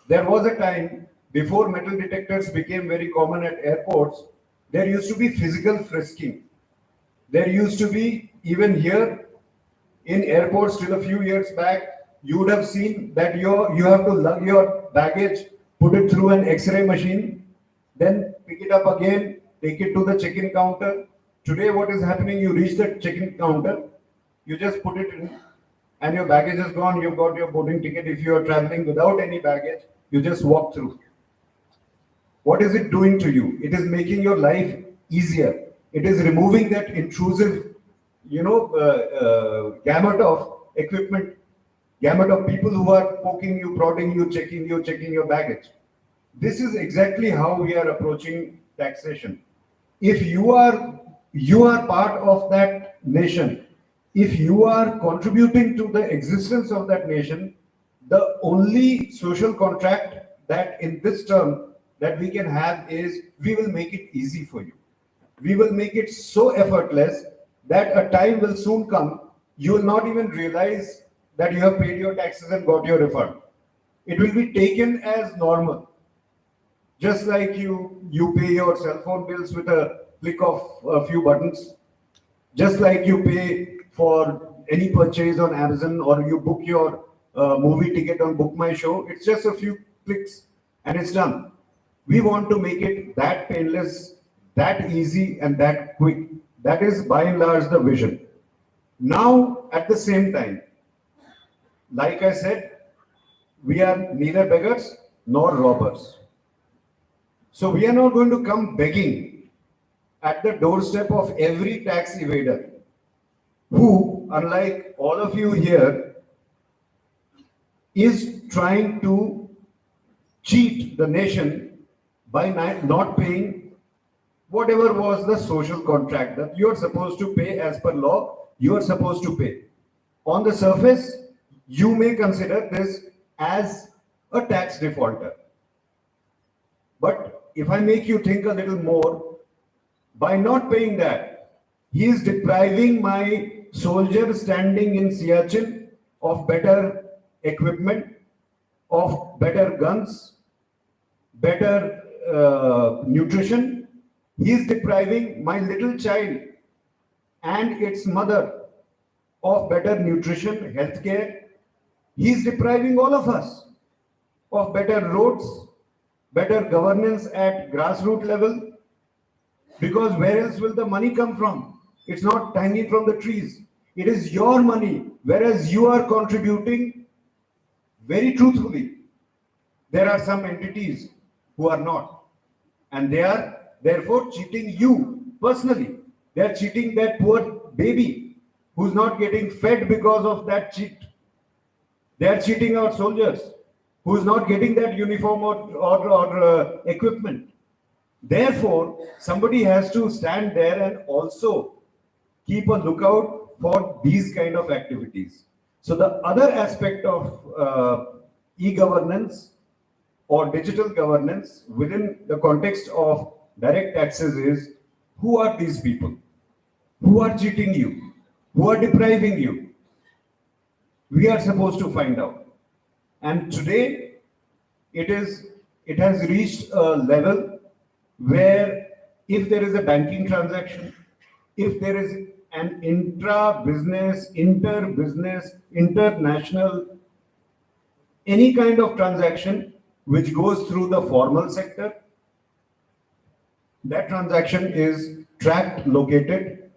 There was a time before metal detectors became very common at airports, there used to be physical frisking. There used to be, even here in airports till a few years back, you would have seen that you have to lug your baggage, put it through an X-ray machine, then pick it up again, take it to the check-in counter. Today, what is happening? You reach the check-in counter, you just put it in, and your baggage is gone. You've got your boarding ticket. If you are traveling without any baggage, you just walk through. What is it doing to you? It is making your life easier. It is removing that intrusive, gamut of equipment, gamut of people who are poking you, prodding you, checking your baggage. This is exactly how we are approaching taxation. If you are part of that nation, if you are contributing to the existence of that nation, the only social contract that in this term that we can have is we will make it easy for you. We will make it so effortless that a time will soon come, you will not even realize that you have paid your taxes and got your refund. It will be taken as normal. Just like you pay your cell phone bills with a click of a few buttons, just like you pay for any purchase on Amazon, or you book your movie ticket on Book My Show, it's just a few clicks and it's done. We want to make it that painless, that easy, and that quick. That is by and large the vision. Now, at the same time, like I said, we are neither beggars nor robbers. So we are not going to come begging at the doorstep of every tax evader who, unlike all of you here, is trying to cheat the nation by not paying whatever was the social contract that you are supposed to pay as per law. You are supposed to pay. On the surface, you may consider this as a tax defaulter. But if I make you think a little more, by not paying that, he is depriving my soldier standing in Siachen of better equipment, of better guns, better nutrition. He is depriving my little child and its mother of better nutrition, healthcare. He is depriving all of us of better roads, better governance at grassroots level, because where else will the money come from? It's not hanging from the trees. It is your money, whereas you are contributing very truthfully. There are some entities who are not, and they are therefore cheating you personally. They are cheating that poor baby who's not getting fed because of that cheat. They are cheating our soldiers who's not getting that uniform or equipment. Therefore, somebody has to stand there and also keep a lookout for these kind of activities. So the other aspect of e-governance or digital governance within the context of direct taxes is, who are these people? Who are cheating you? Who are depriving you? We are supposed to find out. And today, it has reached a level where if there is a banking transaction, if there is an intra-business, inter-business, international, any kind of transaction which goes through the formal sector, that transaction is tracked, located,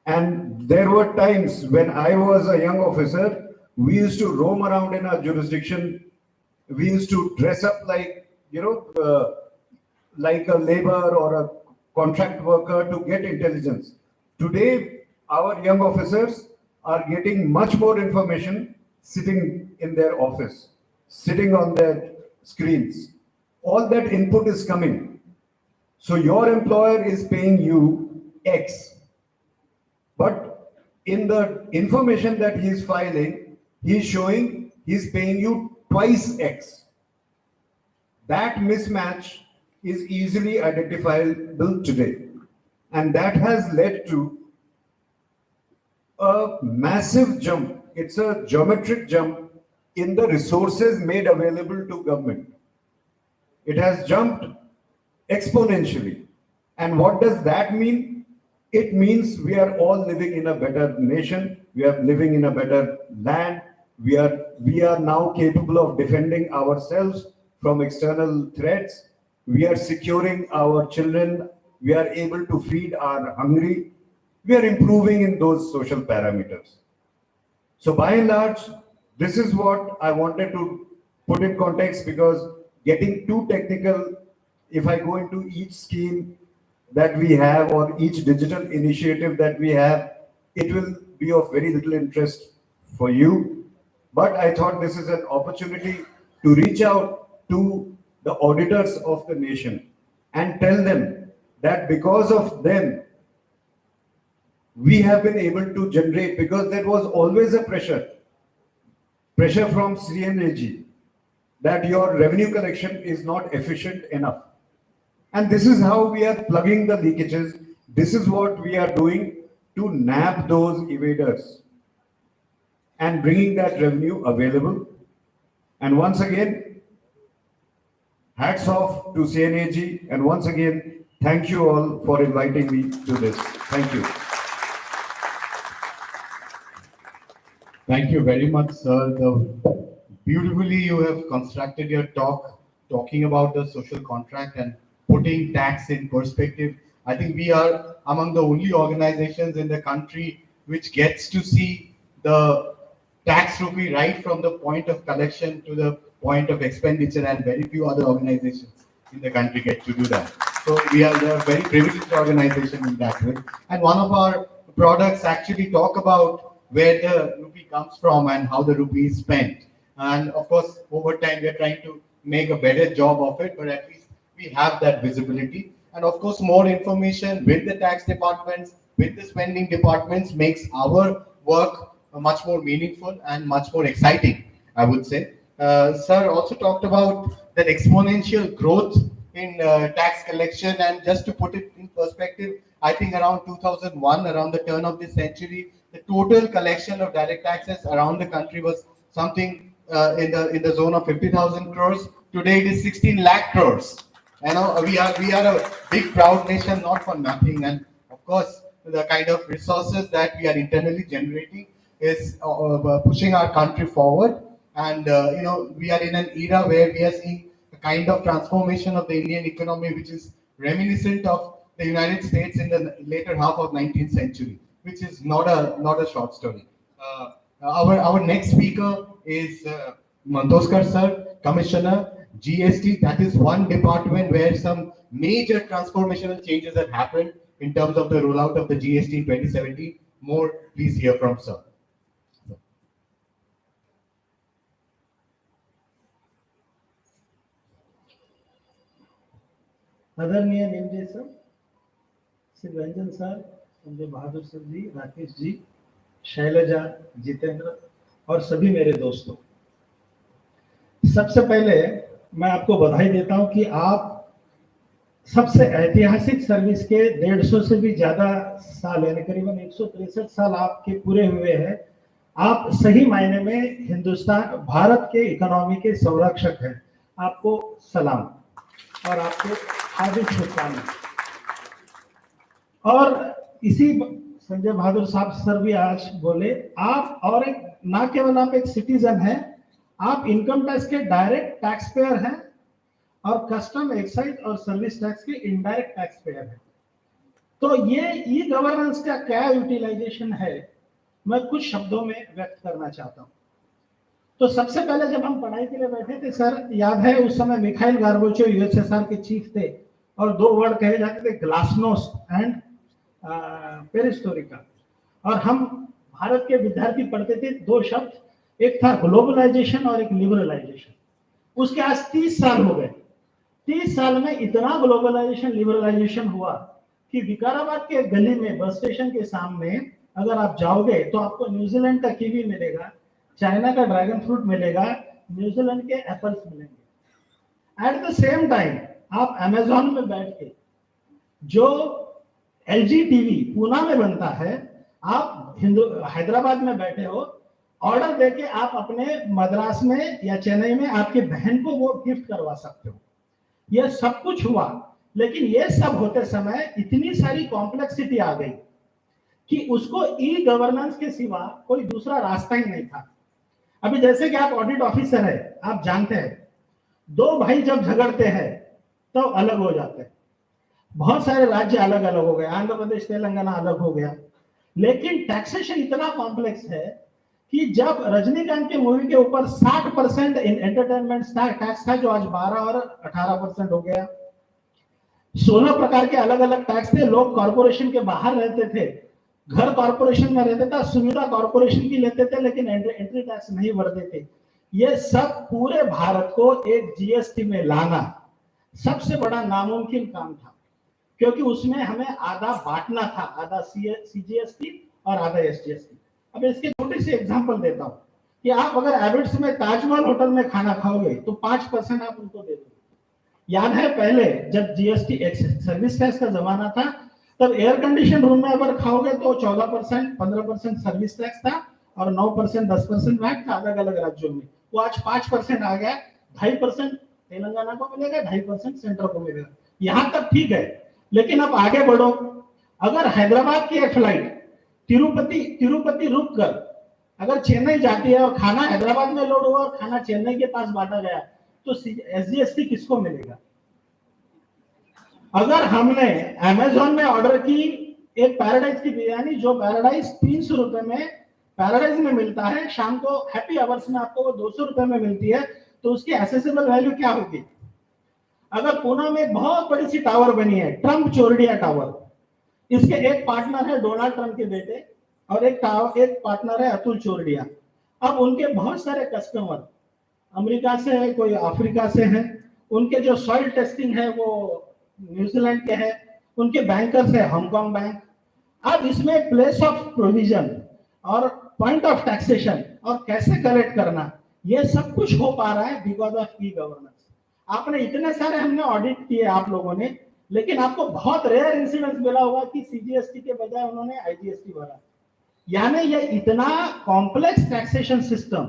And there were times when I was a young officer, we used to roam around in our jurisdiction. We used to dress up like, like a labor or a contract worker to get intelligence. Today, our young officers are getting much more information sitting in their office, sitting on their screens. All that input is coming. So your employer is paying you X, but in the information that he is filing, he is showing he's paying you twice X. That mismatch is easily identifiable today. And that has led to a massive jump. It's a geometric jump in the resources made available to government. It has jumped exponentially. And what does that mean? It means we are all living in a better nation. We are living in a better land. We are now capable of defending ourselves from external threats. We are securing our children. We are able to feed our hungry. We are improving in those social parameters. So by and large, this is what I wanted to put in context, because getting too technical, if I go into each scheme that we have or each digital initiative that we have, it will be of very little interest for you. But I thought this is an opportunity to reach out to the auditors of the nation and tell them that because of them, we have been able to generate, because there was always a pressure from CNAG that your revenue collection is not efficient enough. And this is how we are plugging the leakages. This is what we are doing to nab those evaders and bringing that revenue available. And once again, hats off to CNAG. And once again, thank you all for inviting me to this. Thank you. Thank you very much, sir. Beautifully you have constructed your talk, talking about the social contract and putting tax in perspective. I think we are among the only organizations in the country which gets to see the tax rupee right from the point of collection to the point of expenditure, and very few other organizations in the country get to do that. So we are a very privileged organization in that way. And one of our products actually talk about where the rupee comes from and how the rupee is spent. And of course, over time, we are trying to make a better job of it, but at least we have that visibility. And of course, more information with the tax departments, with the spending departments makes our work much more meaningful and much more exciting, I would say. Sir also talked about that exponential growth in tax collection, and just to put it in perspective, I think around 2001, around the turn of this century, the total collection of direct taxes around the country was something in the zone of 50,000 crores. Today it is 16 lakh crores. You know, we are a big proud nation, not for nothing. And of course, the kind of resources that we are internally generating is pushing our country forward. And we are in an era where we are seeing a kind of transformation of the Indian economy, which is reminiscent of the United States in the later half of 19th century, which is not a short story. Our next speaker is Mankoskar sir, Commissioner GST. That is one department where some major transformational changes have happened in terms of the rollout of the GST in 2017. More, please hear from sir. आदरणीय Nimje sir, Shri Ranjan sir, Sanjay बहादुर sir जी, राकेश जी, शैलजा, जितेंद्र और सभी मेरे दोस्तों, सबसे पहले मैं आपको बधाई देता हूं कि आप सबसे ऐतिहासिक सर्विस के 150 से भी ज्यादा साल, यानी करीबन 163 साल आपके पूरे हुए हैं। आप सही मायने में हिंदुस्तान, भारत के इकोनॉमी के संरक्षक हैं। आपको सलाम और आपको हार्दिक शुभकामनाएं। और इसी संजय बहादुर साहब सर भी आज बोले, आप और एक ना केवल आप एक सिटीजन हैं, आप इनकम टैक्स के डायरेक्ट टैक्स पेयर हैं और कस्टम, एक्साइज और सर्विस टैक्स के इनडायरेक्ट टैक्स पेयर हैं। तो ये ई गवर्नेंस का क्या यूटिलाइजेशन है, मैं कुछ शब्दों में व्यक्त करना चाहता हूँ। तो सबसे पहले जब हम पढ़ाई के लिए बैठे थे सर, याद है उस समय मिखाइल गार्बाचोव यूएसएसआर के चीफ थे, और दो वर्ड कहे जाते थे, ग्लासनोस्ट एंड पेरिस्टोरिका। और हम भारत के विद्यार्थी पढ़ते थे दो शब्द, एक था ग्लोबलाइजेशन और एक लिबरलाइजेशन। उसके आज 30 साल हो गए। 30 साल में इतना ग्लोबलाइजेशन लिबरलाइजेशन हुआ कि विकाराबाद के गली में बस स्टेशन के सामने अगर आप जाओगे तो आपको न्यूजीलैंड का कीवी मिलेगा, चाइना का ड्रैगन फ्रूट मिलेगा, न्यूजीलैंड के एप्पल्स मिलेंगे। एट द सेम टाइम आप अमेजोन में बैठ के जो एलजी टीवी पूना में बनता है, आप हैदराबाद में बैठे हो, ऑर्डर देके आप अपने मद्रास में या चेन्नई में आपकी बहन को वो गिफ्ट करवा सकते हो। ये सब कुछ हुआ, लेकिन ये सब होते समय इतनी सारी कॉम्प्लेक्सिटी आ गई कि उसको ई गवर्नेंस के सिवा कोई दूसरा रास्ता ही नहीं था। अभी जैसे कि आप ऑडिट ऑफिसर है, आप जानते हैं दो भाई जब झगड़ते हैं तो अलग हो जाते हैं। बहुत सारे राज्य अलग अलग हो गए, आंध्र प्रदेश तेलंगाना अलग हो गया, लेकिन टैक्सेशन इतना कॉम्प्लेक्स है कि जब रजनीकांत के मूवी के ऊपर 60% इन एंटरटेनमेंट टैक्स था, जो आज 12 और 18% हो गया। 16 प्रकार के अलग अलग टैक्स थे। लोग कॉर्पोरेशन के बाहर रहते थे, घर कॉर्पोरेशन में रहते था, सुविधा कॉर्पोरेशन की लेते थे, लेकिन एंट्री टैक्स नहीं भरते थे। ये सब पूरे भारत को एक जीएसटी में लाना सबसे बड़ा नामुमकिन काम था, क्योंकि उसमें हमें आधा बांटना था, आधा सीजीएसटी और आधा एसजीएसटी। अब इसके छोटे से एग्जांपल देता हूं कि आप अगर एबिट्स में ताजमहल होटल में खाना खाओगे तो 5% आप उनको दे दो। याद है पहले जब जीएसटी सर्विस टैक्स का जमाना था, तब एयर कंडीशन रूम में अगर खाओगे तो 14%, 15% सर्विस टैक्स था और 9%, 10% वैट था अलग अलग राज्यों में। वो आज 5% आ गया। 2.5% तेलंगाना को मिलेगा, 2.5% सेंटर को मिलेगा। यहां तक ठीक है, लेकिन अब आगे बढ़ो। अगर हैदराबाद की एक फ्लाइट तिरुपति रुक कर अगर चेन्नई जाती है और खाना हैदराबाद में लोड हुआ और खाना चेन्नई के पास बांटा गया, तो एसजीएसटी किसको मिलेगा? अगर हमने अमेजोन में ऑर्डर की एक पैराडाइज की बिरयानी, जो पैराडाइज 300 रुपए में पैराडाइज में मिलता है, शाम को हैप्पी आवर्स में आपको वो 200 रुपए में मिलती है, तो उसकी एसेसिबल वैल्यू क्या होगी? अगर पुणे में एक बहुत बड़ी सी टावर बनी है, ट्रम्प चोरडिया टावर, इसके एक पार्टनर है डोनाल्ड ट्रम्प के बेटे और एक पार्टनर है अतुल चोरडिया। अब उनके बहुत सारे कस्टमर अमेरिका से है, कोई अफ्रीका से है, उनके जो सॉइल टेस्टिंग है वो न्यूजीलैंड के है, उनके बैंकर्स है हांगकांग बैंक। अब इसमें प्लेस ऑफ प्रोविजन और पॉइंट ऑफ टैक्सेशन और कैसे कलेक्ट करना, ये सब कुछ हो पा रहा है बिकॉज ऑफ ई गवर्नेंस। आपने इतने सारे हमने ऑडिट किए आप लोगों ने, लेकिन आपको बहुत रेयर इंसिडेंस मिला होगा कि सीजीएसटी के बजाय उन्होंने आईजीएसटी भरा। यानी ये इतना कॉम्प्लेक्स टैक्सेशन सिस्टम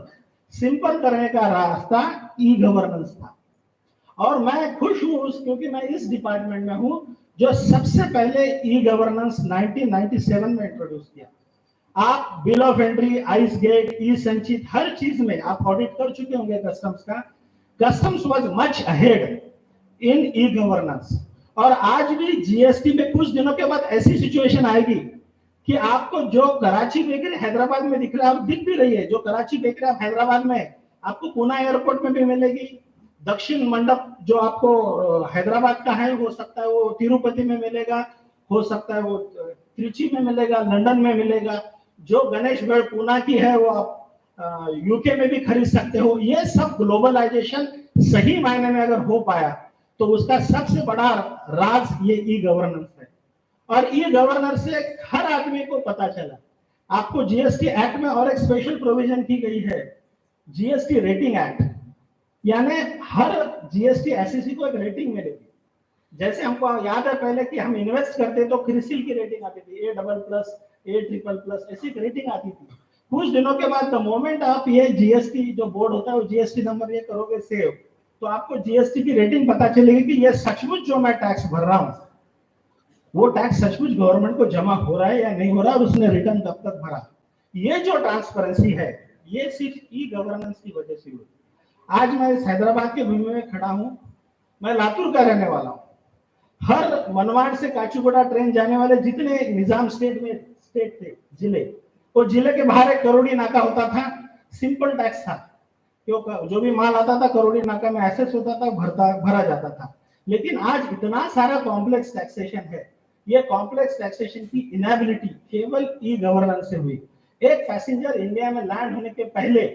सिंपल करने का रास्ता ई गवर्नेंस था। और मैं खुश हूं क्योंकि मैं इस डिपार्टमेंट में हूं जो सबसे पहले ई गवर्नेंस 1997 में इंट्रोड्यूस किया। आप bill of entry, ice gate, e Sanchit, हर चीज में आप ऑडिट कर चुके होंगे कस्टम्स का। Customs was much ahead in e governance. और आज भी जीएसटी में कुछ दिनों के बाद ऐसी सिचुएशन आएगी कि आपको जो कराची बेकरी हैदराबाद में दिख रहा है, दिख भी रही है, जो कराची बेकरी हैदराबाद में आपको पुणे एयरपोर्ट में भी मिलेगी। दक्षिण मंडप जो आपको हैदराबाद का है, हो सकता है वो तिरुपति में मिलेगा, हो सकता है वो त्रिची में मिलेगा, लंदन में मिलेगा। जो गणेश बेड़ पुणे की है वो आप यूके में भी खरीद सकते हो। ये सब ग्लोबलाइजेशन सही मायने में अगर हो पाया तो उसका सबसे बड़ा राज ये ई गवर्नेंस है। और ई गवर्नेंस से हर आदमी को पता चला। आपको जीएसटी एक्ट में और एक स्पेशल प्रोविजन की गई है, जीएसटी रेटिंग एक्ट, यानी हर जीएसटी एसईसी को एक रेटिंग मिलेगी। जैसे हमको याद है पहले कि हम इन्वेस्ट करते तो क्रिसिल की रेटिंग आती थी, A++, A++, ऐसी रेटिंग आती थी। कुछ दिनों के बाद द मोमेंट आप ये जीएसटी जो बोर्ड होता है वो जीएसटी नंबर ये करोगे सेव, तो आपको जीएसटी की रेटिंग पता चलेगी कि ये सचमुच जो मैं टैक्स भर रहा हूं वो टैक्स सचमुच गवर्नमेंट को जमा हो रहा है या नहीं हो रहा है, और उसने रिटर्न कब तक भरा। ये जो ट्रांसपेरेंसी है ये सिर्फ ई गवर्नेंस की वजह से हुई। आज मैं इस हैदराबाद के भूमि में खड़ा हूं, मैं लातूर का रहने वाला हूं। हर मनमाड़ से काचीगुड़ा ट्रेन जाने वाले जितने निजाम स्टेट थे जिले, वो जिले के बाहर एक करोड़ी नाका होता था, सिंपल टैक्स था, क्यों जो भी माल आता था करोड़ी नाका में एसेस होता था, भरा जाता था। लेकिन आज इतना सारा कॉम्प्लेक्स टैक्सेशन है, ये कॉम्प्लेक्स टैक्सेशन की इनेबिलिटी केवल ई गवर्नेंस से हुई। एक पैसेंजर इंडिया में लैंड होने के पहले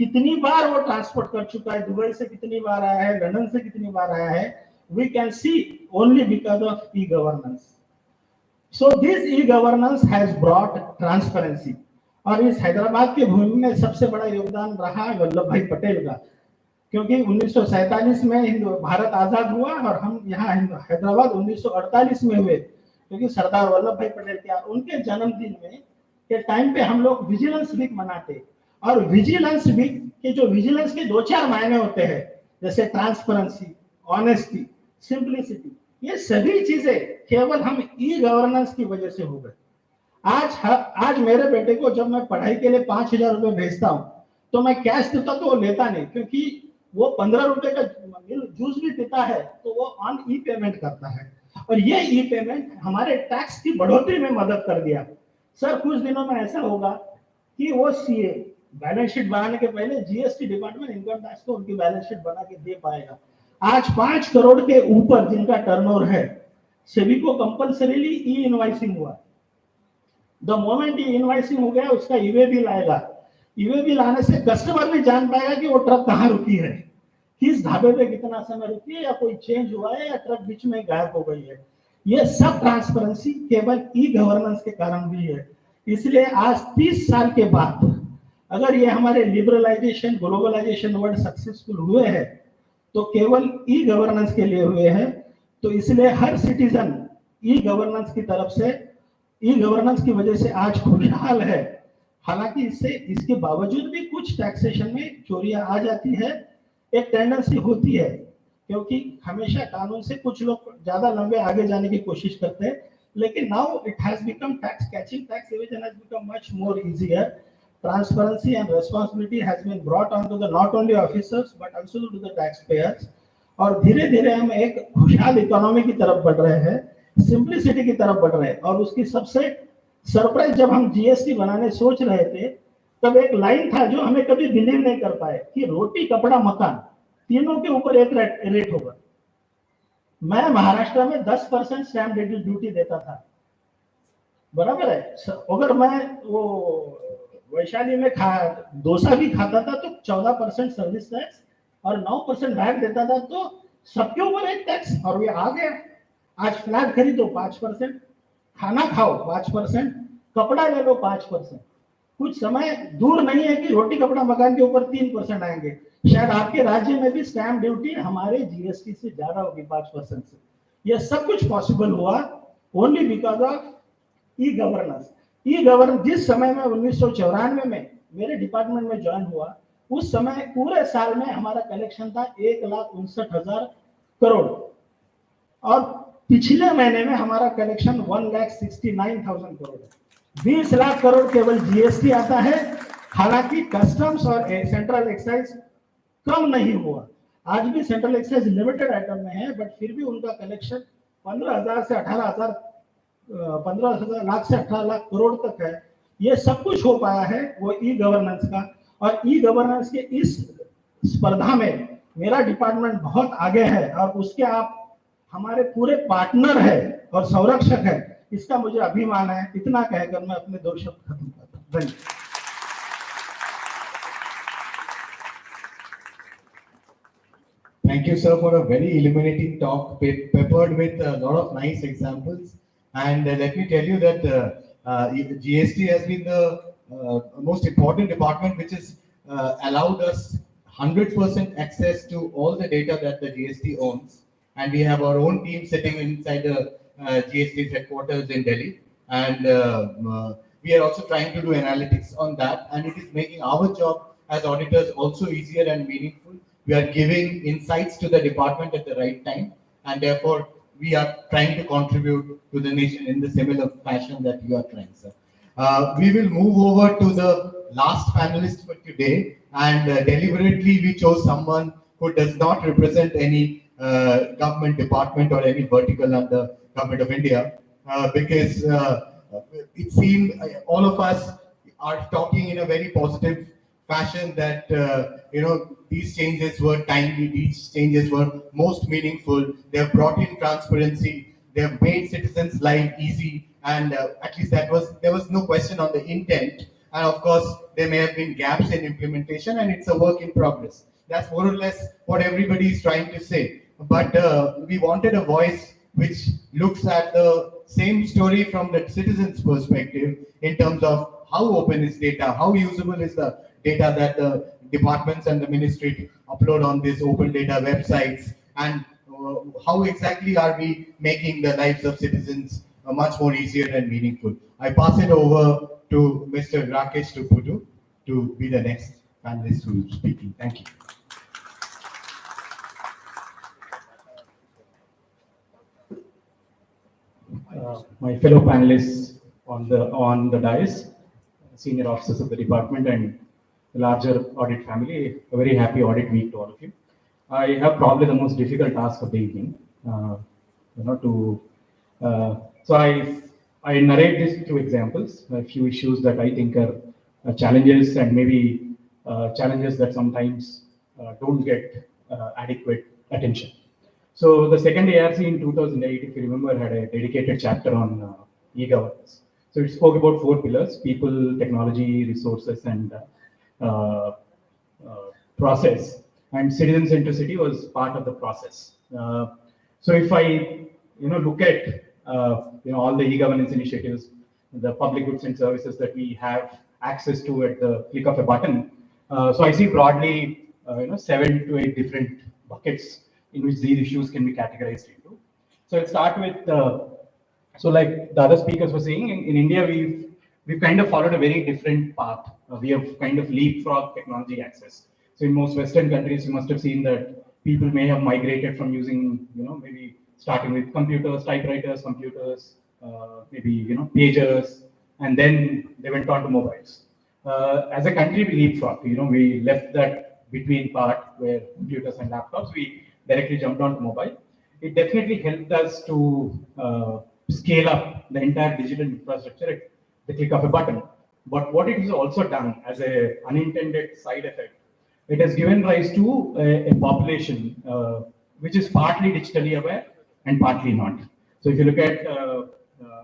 कितनी बार वो ट्रांसपोर्ट कर चुका है, दुबई से कितनी बार आया है, लंदन से कितनी बार आया है, we can see only because of e-governance. So this e-governance has brought transparency. और इस हैदराबाद के भूमि में सबसे बड़ा योगदान रहा वल्लभ भाई पटेल का, क्योंकि 1947 में भारत आजाद हुआ और हम यहाँ हैदराबाद 1948 में हुए, क्योंकि सरदार वल्लभ भाई पटेल के उनके जन्मदिन में के टाइम पे हम लोग विजिलेंस वीक मनाते। और विजिलेंस वीक के जो विजिलेंस के 2-4 मायने होते हैं, जैसे ट्रांसपेरेंसी, ऑनेस्टी, सिंप्लिसिटी, ये सभी चीजें केवल हम ई गवर्नेंस की वजह से हो गए। आज मेरे बेटे को जब मैं पढ़ाई के लिए 5,000 रुपए भेजता हूँ तो मैं कैश देता तो वो लेता नहीं, क्योंकि वो 15 रुपए का जूस भी पीता है तो वो ऑन ई पेमेंट करता है। और ये ई पेमेंट हमारे टैक्स की बढ़ोतरी में मदद कर दिया। सर कुछ दिनों में ऐसा होगा कि वो सीए बैलेंस शीट बनाने के पहले जीएसटी डिपार्टमेंट इनकम टैक्स को उनकी बैलेंस शीट बना के दे पाएगा। आज 5 करोड़ के ऊपर जिनका टर्नओवर है, सभी को कंपल्सरीली ई इनवॉइसिंग हुआ। द मोमेंट ई इनवॉइसिंग हो गया, उसका ईवे बिल आएगा। ईवे बिल आने से कस्टमर भी जान पाएगा कि वो ट्रक कहाँ रुकी है, किस ढाबे पे कितना समय रुकी है, या कोई चेंज हुआ है, या ट्रक बीच में गायब हो गई है। ये सब ट्रांसपेरेंसी केवल ई गवर्नेंस के कारण भी है। इसलिए आज 30 साल के बाद अगर ये हमारे लिबरलाइजेशन, ग्लोबलाइजेशन वर्ड सक्सेसफुल हुए हैं तो केवल ई गवर्नेंस के लिए हुए हैं। तो इसलिए हर सिटीजन ई गवर्नेंस की तरफ से, ई गवर्नेंस की वजह से आज खुशहाल है। हालांकि इसके बावजूद भी कुछ टैक्सेशन में चोरियां आ जाती है, एक टेंडेंसी होती है, क्योंकि हमेशा कानून से कुछ लोग ज्यादा लंबे आगे जाने की कोशिश करते हैं। लेकिन now it has become tax catching, tax evasion has become much more easier. Transparency and responsibility has been brought onto the not only officers but also to the taxpayers. और धीरे धीरे हम एक खुशहाल इकोनॉमी की तरफ बढ़ रहे हैं, सिंप्लिसिटी की तरफ बढ़ रहे हैं। और उसकी सबसे सरप्राइज, जब हम जीएसटी बनाने सोच रहे थे तब एक लाइन था जो हमें कभी बिलीव नहीं कर पाए कि रोटी कपड़ा मकान तीनों के ऊपर एक रेट होगा। मैं महाराष्ट्र में 10% स्टैम्प ड्यूटी देता था, बराबर है। अगर मैं वो वैशाली में डोसा भी खाता था तो 14% सर्विस टैक्स और 9% वैट देता था, तो सबके ऊपर एक टैक्स। और ये आ गया, आज फ्लैट खरीदो 5%, खाना खाओ 5%, कपड़ा ले लो 5%। कुछ समय दूर नहीं है कि रोटी कपड़ा मकान के ऊपर 3% आएंगे। शायद आपके राज्य में भी स्टैम्प ड्यूटी हमारे जीएसटी से ज्यादा होगी 5% से। ये सब कुछ पॉसिबल हुआ only because of e governance. E governance जिस समय में 1994 में मेरे डिपार्टमेंट में ज्वाइन हुआ, उस समय पूरे साल में हमारा कलेक्शन था 1,59,000 करोड़ और पिछले महीने में हमारा कलेक्शन 1,69,000 करोड़ है। 20 लाख करोड़ केवल जीएसटी आता है। हालांकि कस्टम्स और सेंट्रल एक्साइज कम नहीं हुआ, आज भी सेंट्रल एक्साइज लिमिटेड आइटम में है, बट फिर भी उनका कलेक्शन 15,000 से 18,000 15 लाख से 18 लाख करोड़ तक है। ये सब कुछ हो पाया है वो ई गवर्नेंस का। और ई गवर्नेंस के इस स्पर्धा में मेरा डिपार्टमेंट बहुत आगे है और उसके आप हमारे पूरे पार्टनर है और संरक्षक है, इसका मुझे अभिमान है। इतना कहकर मैं अपने 2 शब्द खत्म करता हूँ। धन्यवाद। Thank you, sir, for a very illuminating talk, peppered with a lot of nice examples. And let me tell you that GST has been the most important department which has allowed us 100% access to all the data that the GST owns. And we have our own team sitting inside the GST's headquarters in Delhi. And we are also trying to do analytics on that. And it is making our job as auditors also easier and meaningful. We are giving insights to the department at the right time. And therefore, we are trying to contribute to the nation in the similar fashion that you are trying, sir. We will move over to the last panelist for today, and deliberately we chose someone who does not represent any government department or any vertical under Government of India, because it seemed all of us are talking in a very positive fashion that these changes were timely, these changes were most meaningful. They have brought in transparency, they have made citizens' life easy, and at least there was no question on the intent. And of course, there may have been gaps in implementation, and it's a work in progress. That's more or less what everybody is trying to say. But we wanted a voice which looks at the same story from the citizen's perspective in terms of how open is data, how usable is the data that the departments and the ministry upload on these open data websites, and how exactly are we making the lives of citizens much more easier and meaningful. I pass it over to Mr. Rakesh Dubbudu to be the next panelist who is speaking. Thank you. My fellow panelists on the dais, senior officers of the department and the larger audit family, a very happy audit week to all of you. I have probably the most difficult task of the evening. So I narrate these two examples, a few issues that I think are challenges and maybe challenges that sometimes don't get adequate attention. So the second ARC in 2008, if you remember, had a dedicated chapter on e-governance. So it spoke about 4 pillars: people, technology, resources, and process. And citizen centricity was part of the process. So if I look at all the e-governance initiatives, the public goods and services that we have access to at the click of a button, so I see broadly 7 to 8 different buckets in which these issues can be categorized into. So I'll start with so like the other speakers were saying, in India we've kind of followed a very different path. We have kind of leapfrog technology access. So in most Western countries, you must have seen that people may have migrated from using, maybe starting with computers, typewriters, computers, maybe, pagers, and then they went on to mobiles. As a country, we leapfrogged. We left that between part where computers and laptops, we directly jumped onto mobile. It definitely helped us to scale up the entire digital infrastructure at the click of a button. But what it has also done as an unintended side effect, it has given rise to a population which is partly digitally aware and partly not. So if you look at,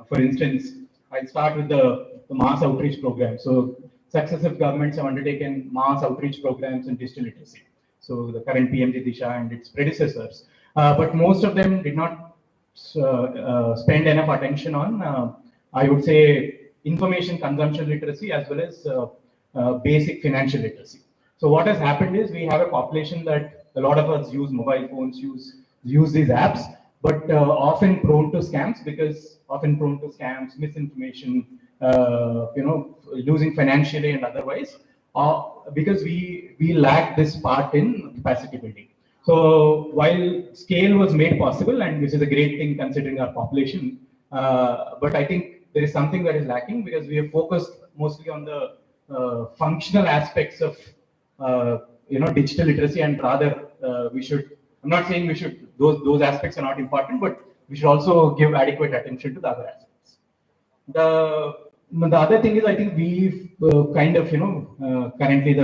for instance, I'll start with the mass outreach program. So successive governments have undertaken mass outreach programs in digital literacy. So the current PMG Disha and its predecessors, but most of them did not spend enough attention on, I would say, information consumption literacy as well as basic financial literacy. So what has happened is we have a population that a lot of us use mobile phones, use these apps, but often prone to scams, misinformation, losing financially and otherwise, because we lack this part in capacity building. So while scale was made possible, and which is a great thing considering our population, but I think there is something that is lacking because we have focused mostly on the functional aspects of digital literacy, and rather we should. I'm not saying we should. Those aspects are not important, but we should also give adequate attention to the other aspects. The other thing is, I think we've kind of currently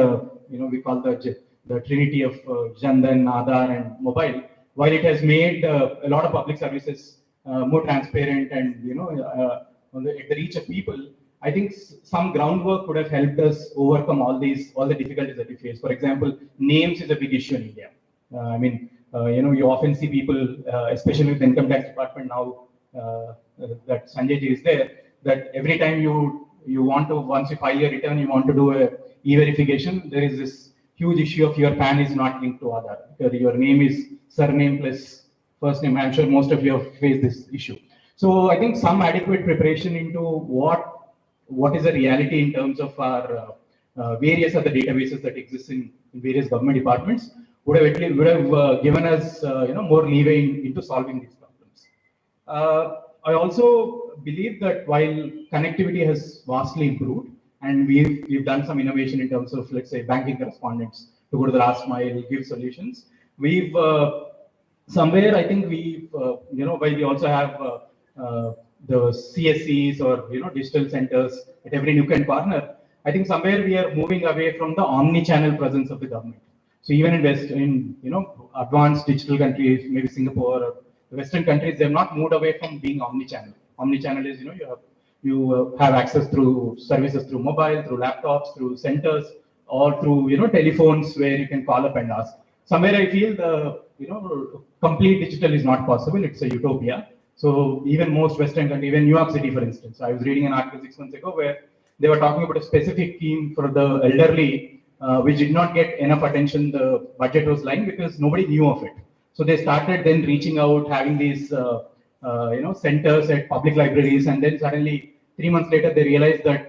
we call the trinity of Jandan, Aadhaar, and mobile. While it has made a lot of public services more transparent and at the reach of people, I think some groundwork would have helped us overcome all the difficulties that we face. For example, names is a big issue in India. You often see people, especially with the income tax department now that Sanjay is there, that every time you want to, once you file your return, you want to do a e-verification, there is this huge issue of your PAN is not linked to Aadhaar. Because your name is surname plus first name. I'm sure most of you have faced this issue. So I think some adequate preparation into what is the reality in terms of our various other databases that exist in various government departments would have given us more leeway into solving these problems. I also believe that while connectivity has vastly improved, and we've done some innovation in terms of, let's say, banking correspondents to go to the last mile, give solutions, we've somewhere I think we, while we also have the CSCs or digital centers at every nook and corner, I think somewhere we are moving away from the omni-channel presence of the government. So even in advanced digital countries, maybe Singapore or Western countries, they have not moved away from being omni-channel. Omni-channel is you have access through services through mobile, through laptops, through centers, or through telephones where you can call up and ask. Somewhere I feel the complete digital is not possible. It's a utopia. So even most Western countries, even New York City, for instance, I was reading an article 6 months ago where they were talking about a specific scheme for the elderly, which did not get enough attention. The budget was lying because nobody knew of it. So they started then reaching out, having these centers at public libraries, and then suddenly 3 months later they realized that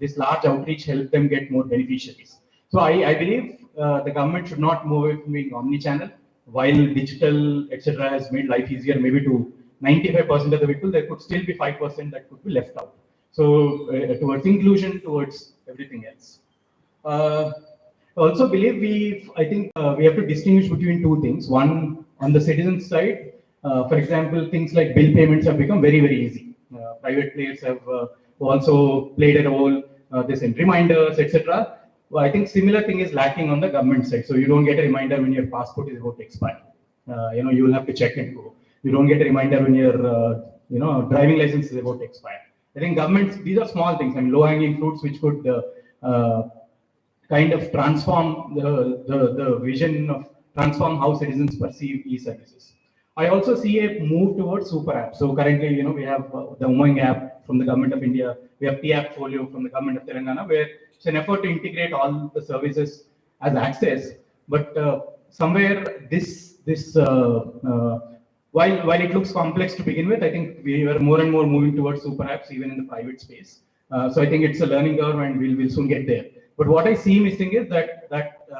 this large outreach helped them get more beneficiaries. So I believe the government should not move away from being omni-channel. While digital etc. has made life easier, maybe to 95% of the people, there could still be 5% that could be left out. So towards inclusion, towards everything else. I also believe I think we have to distinguish between two things. One, on the citizen side, for example, things like bill payments have become very, very easy. Private players have also played a role. They send reminders, etc. Well, I think similar thing is lacking on the government side. So you don't get a reminder when your passport is about to expire. You will have to check and go. You don't get a reminder when your driving license is about to expire. I think governments, these are small things, and low-hanging fruits which could kind of transform the vision of transform how citizens perceive e-services. I also see a move towards super apps. So currently, we have the Umang app from the government of India. We have T-App Folio from the government of Telangana, where it's an effort to integrate all the services as access. But somewhere while it looks complex to begin with, I think we are more and more moving towards super apps, even in the private space. So I think it's a learning curve, and we'll soon get there. But what I see missing is that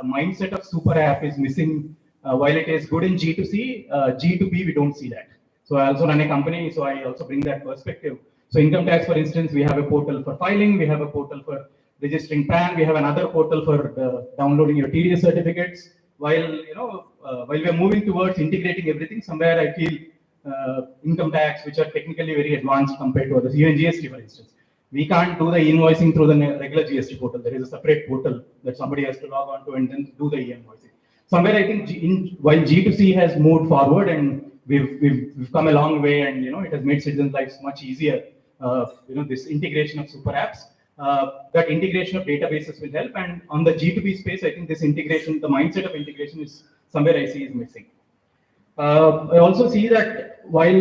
mindset of super app is missing. While it is good in G2C, G2B, we don't see that. So I also run a company, so I also bring that perspective. So income tax, for instance, we have a portal for filing, we have a portal for registering PAN, we have another portal for downloading your TDS certificates. While we are moving towards integrating everything, somewhere I feel income tax, which are technically very advanced compared to others, even GST, for instance. We can't do the invoicing through the regular GST portal. There is a separate portal that somebody has to log on to and then do the e-invoicing. Somewhere I think while G2C has moved forward and we've come a long way, and it has made citizens' lives much easier. This integration of super apps, that integration of databases will help. And on the G2B space, I think this integration, the mindset of integration is somewhere I see is missing. I also see that while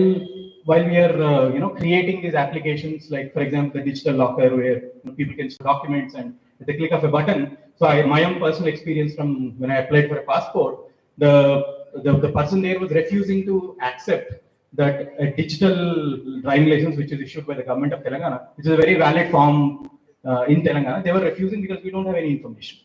we are creating these applications, like for example the digital locker, where people can store documents and at the click of a button. So my own personal experience from when I applied for a passport, the person there was refusing to accept that a digital driving license, which is issued by the government of Telangana, which is a very valid form in Telangana. They were refusing because we don't have any information.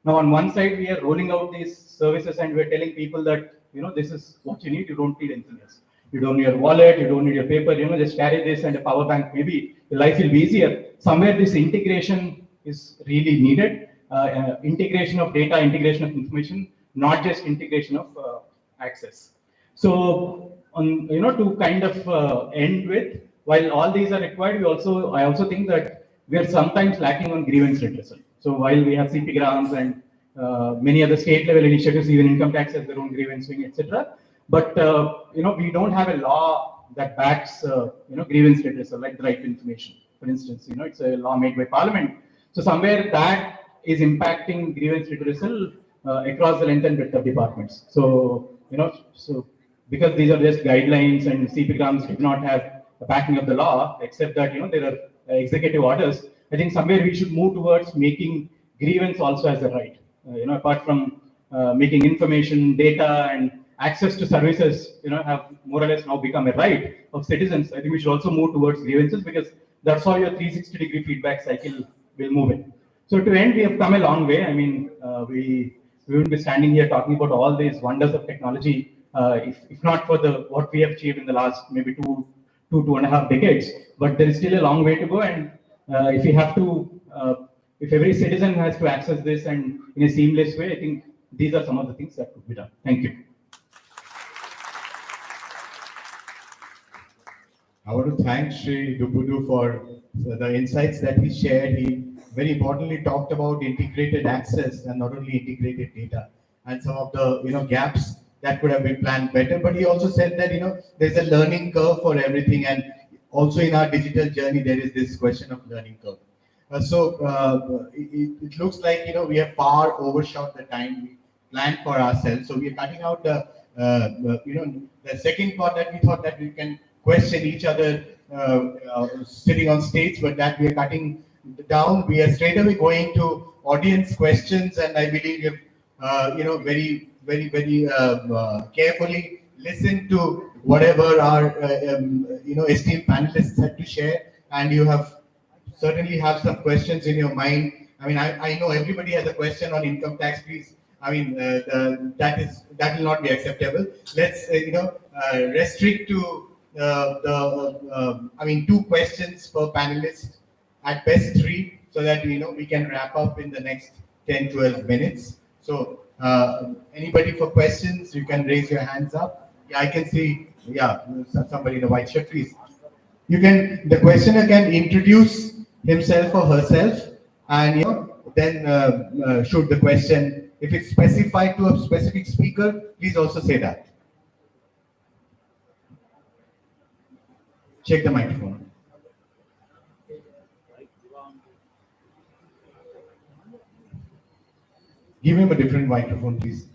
Now on one side we are rolling out these services and we're telling people that this is what you need. You don't need anything else. You don't need your wallet. You don't need your paper. Just carry this and a power bank. Maybe your life will be easier. Somewhere this integration is really needed. Integration of data, integration of information, not just integration of access. So to kind of end with, while all these are required, I also think that we are sometimes lacking on grievance redressal. So while we have CP grams and many other state level initiatives, even income tax has their own grievance wing, etc. But we don't have a law that backs grievance redressal, like the right to information, for instance. It's a law made by Parliament. So somewhere that is impacting grievance redressal across the length and breadth of departments. So because these are just guidelines and CP grams do not have the backing of the law, except that there are executive orders. I think somewhere we should move towards making grievance also as a right. Apart from making information, data, and access to services, have more or less now become a right of citizens. I think we should also move towards grievances, because that's how your 360-degree feedback cycle will move in. So to end, we have come a long way. I mean, we wouldn't be standing here talking about all these wonders of technology if not for what we have achieved in the last maybe two and a half decades. But there is still a long way to go, and if we have to, if every citizen has to access this and in a seamless way, I think these are some of the things that could be done. Thank you. I want to thank Shri Dubbudu for the insights that he shared. He very importantly talked about integrated access and not only integrated data and some of the gaps that could have been planned better. But he also said that there's a learning curve for everything, and also in our digital journey there is this question of learning curve. It looks like we have far overshot the time we planned for ourselves. So we are cutting out the second part that we thought that we can question each other sitting on stage, but that we are cutting down. We are straight away going to audience questions, and I believe we have very carefully listened to whatever our esteemed panelists had to share, and you have certainly have some questions in your mind. I mean, I know everybody has a question on income tax. Please, I mean, that will not be acceptable. Let's restrict to I mean 2 questions per panelist, at best 3, so that we can wrap up in the next 10-12 minutes. So anybody for questions, you can raise your hands up. Yeah, I can see. Yeah, somebody in a white shirt, please. The questioner can introduce himself or herself, and then shoot the question. If it's specified to a specific speaker, please also say that. Check the microphone. Give him a different microphone, please.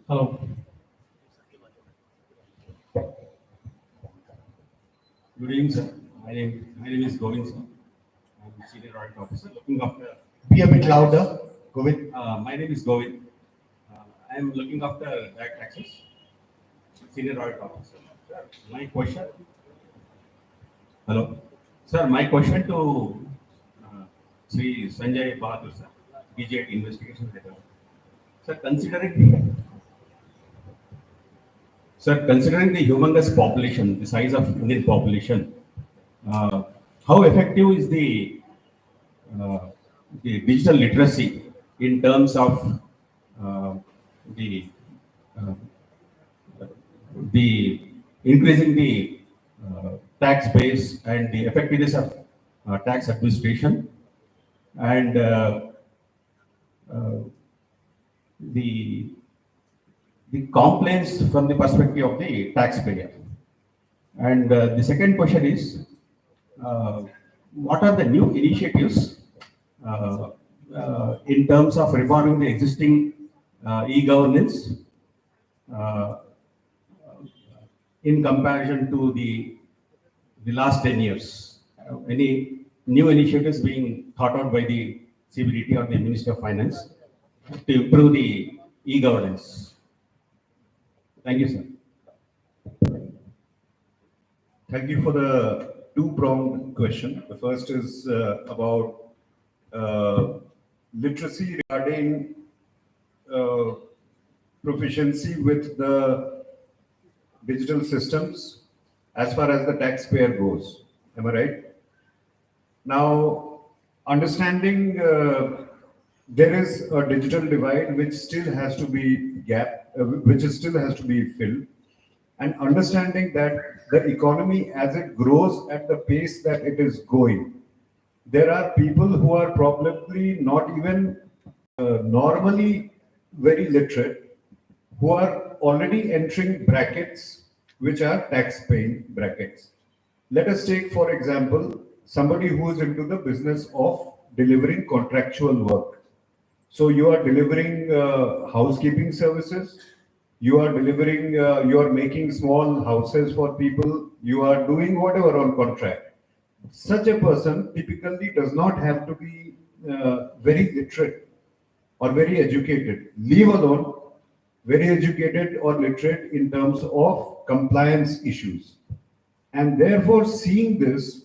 Hello. Good evening, sir. My name is Govt, sir. I'm Senior Audit Officer looking after. Be a bit louder. Govt. My name is Govt. I am looking after direct taxes. Senior Audit Officer. Sir, my question. Hello, sir. My question to Shri Sanjay Bahadur, sir, DG Investigation Letter. Sir, considering the humongous population, the size of Indian population, how effective is the digital literacy in terms of the increasing the tax base and the effectiveness of tax administration, and the complaints from the perspective of the taxpayer. And the second question is, what are the new initiatives in terms of reforming the existing e-governance in comparison to the last 10 years? Any new initiatives being thought out by the CBDT or the Minister of Finance to improve the e-governance? Thank you, sir. Thank you for the 2-pronged question. The first is about literacy regarding proficiency with the digital systems as far as the taxpayer goes. Am I right? Now, understanding there is a digital divide which still has to be still has to be filled, and understanding that the economy, as it grows at the pace that it is going, there are people who are probably not even normally very literate, who are already entering brackets which are tax-paying brackets. Let us take, for example, somebody who is into the business of delivering contractual work. So you are delivering housekeeping services, you are delivering, you are making small houses for people, you are doing whatever on contract. Such a person typically does not have to be very literate or very educated, leave alone very educated or literate in terms of compliance issues. And therefore, seeing this,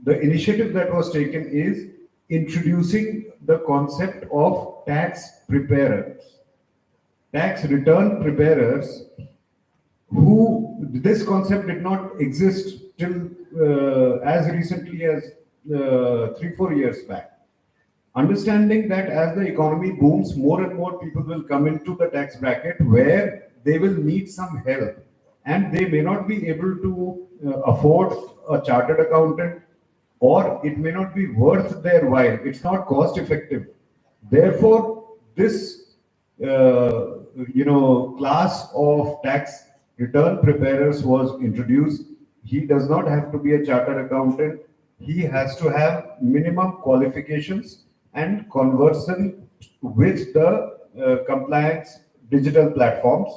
the initiative that was taken is introducing the concept of tax preparers, tax return preparers, who this concept did not exist till as recently as 3-4 years back. understanding that as the economy booms, more and more people will come into the tax bracket where they will need some help, and they may not be able to afford a chartered accountant, or it may not be worth their while. It's not cost effective. Therefore, this class of tax return preparers was introduced. He does not have to be a chartered accountant. He has to have minimum qualifications and conversation with the compliance digital platforms.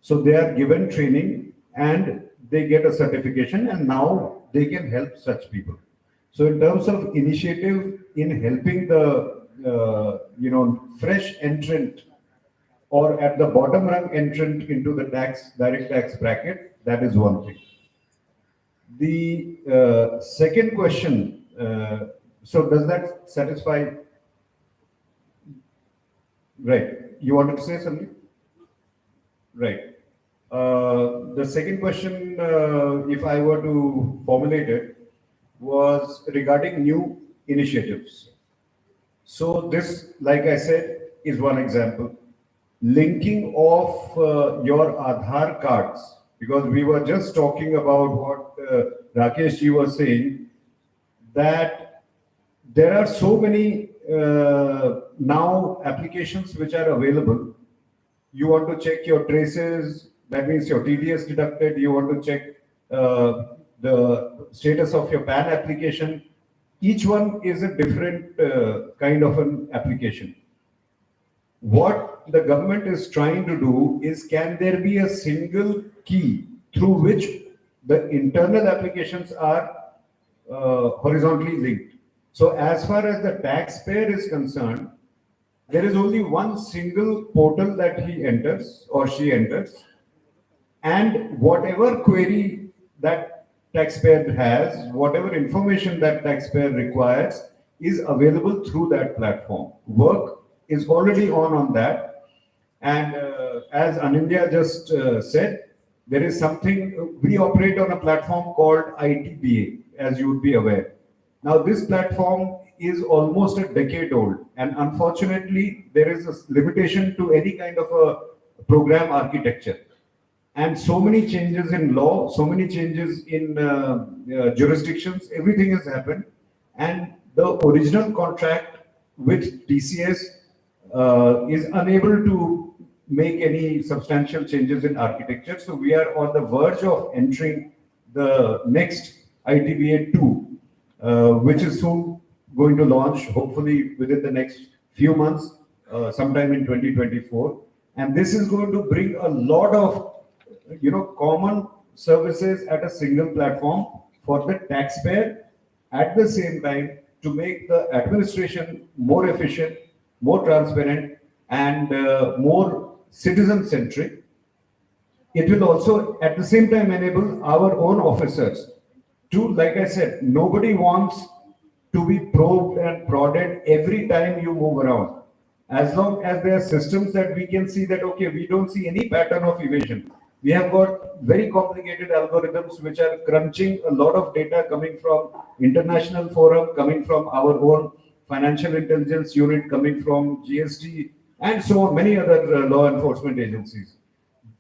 So they are given training and they get a certification, and now they can help such people. So in terms of initiative in helping the fresh entrant or at the bottom rung entrant into the direct tax bracket, that is one thing. The second question, so does that satisfy? Right. You wanted to say something? Right. The second question, if I were to formulate it, was regarding new initiatives. So this, like I said, is one example. Linking of your Aadhaar cards, because we were just talking about what Rakesh ji was saying, that there are so many now applications which are available. You want to check your traces, that means your TDS deducted. You want to check the status of your PAN application. Each one is a different kind of an application. What the government is trying to do is, can there be a single key through which the internal applications are horizontally linked? So as far as the taxpayer is concerned, there is only one single portal that he enters or she enters, and whatever query that taxpayer has, whatever information that taxpayer requires is available through that platform. Work is already on that, and as ANINDYA just said, there is something, we operate on a platform called ITBA, as you would be aware. Now this platform is almost a decade old, and unfortunately there is a limitation to any kind of a program architecture, and so many changes in law, so many changes in jurisdictions, everything has happened, and the original contract with TCS is unable to make any substantial changes in architecture. So we are on the verge of entering the next ITBA 2, which is soon going to launch, hopefully within the next few months, sometime in 2024. And this is going to bring a lot of common services at a single platform for the taxpayer, at the same time to make the administration more efficient, more transparent, and more citizen-centric. It will also at the same time enable our own officers to, like I said, nobody wants to be probed and prodded every time you move around. As long as there are systems that we can see that, okay, we don't see any pattern of evasion. We have got very complicated algorithms which are crunching a lot of data coming from international forum, coming from our own financial intelligence unit, coming from GST, and so on, many other law enforcement agencies.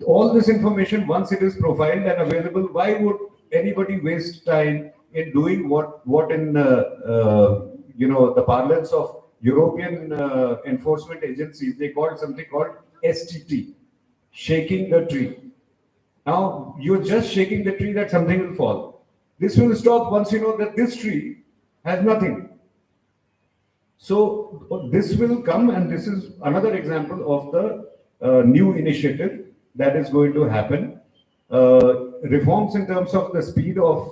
All this information, once it is profiled and available, why would anybody waste time in doing what in the parlance of European enforcement agencies, they call something called STT, shaking the tree. Now, you're just shaking the tree that something will fall. This will stop once you know that this tree has nothing. So this will come, and this is another example of the new initiative that is going to happen. Reforms in terms of the speed of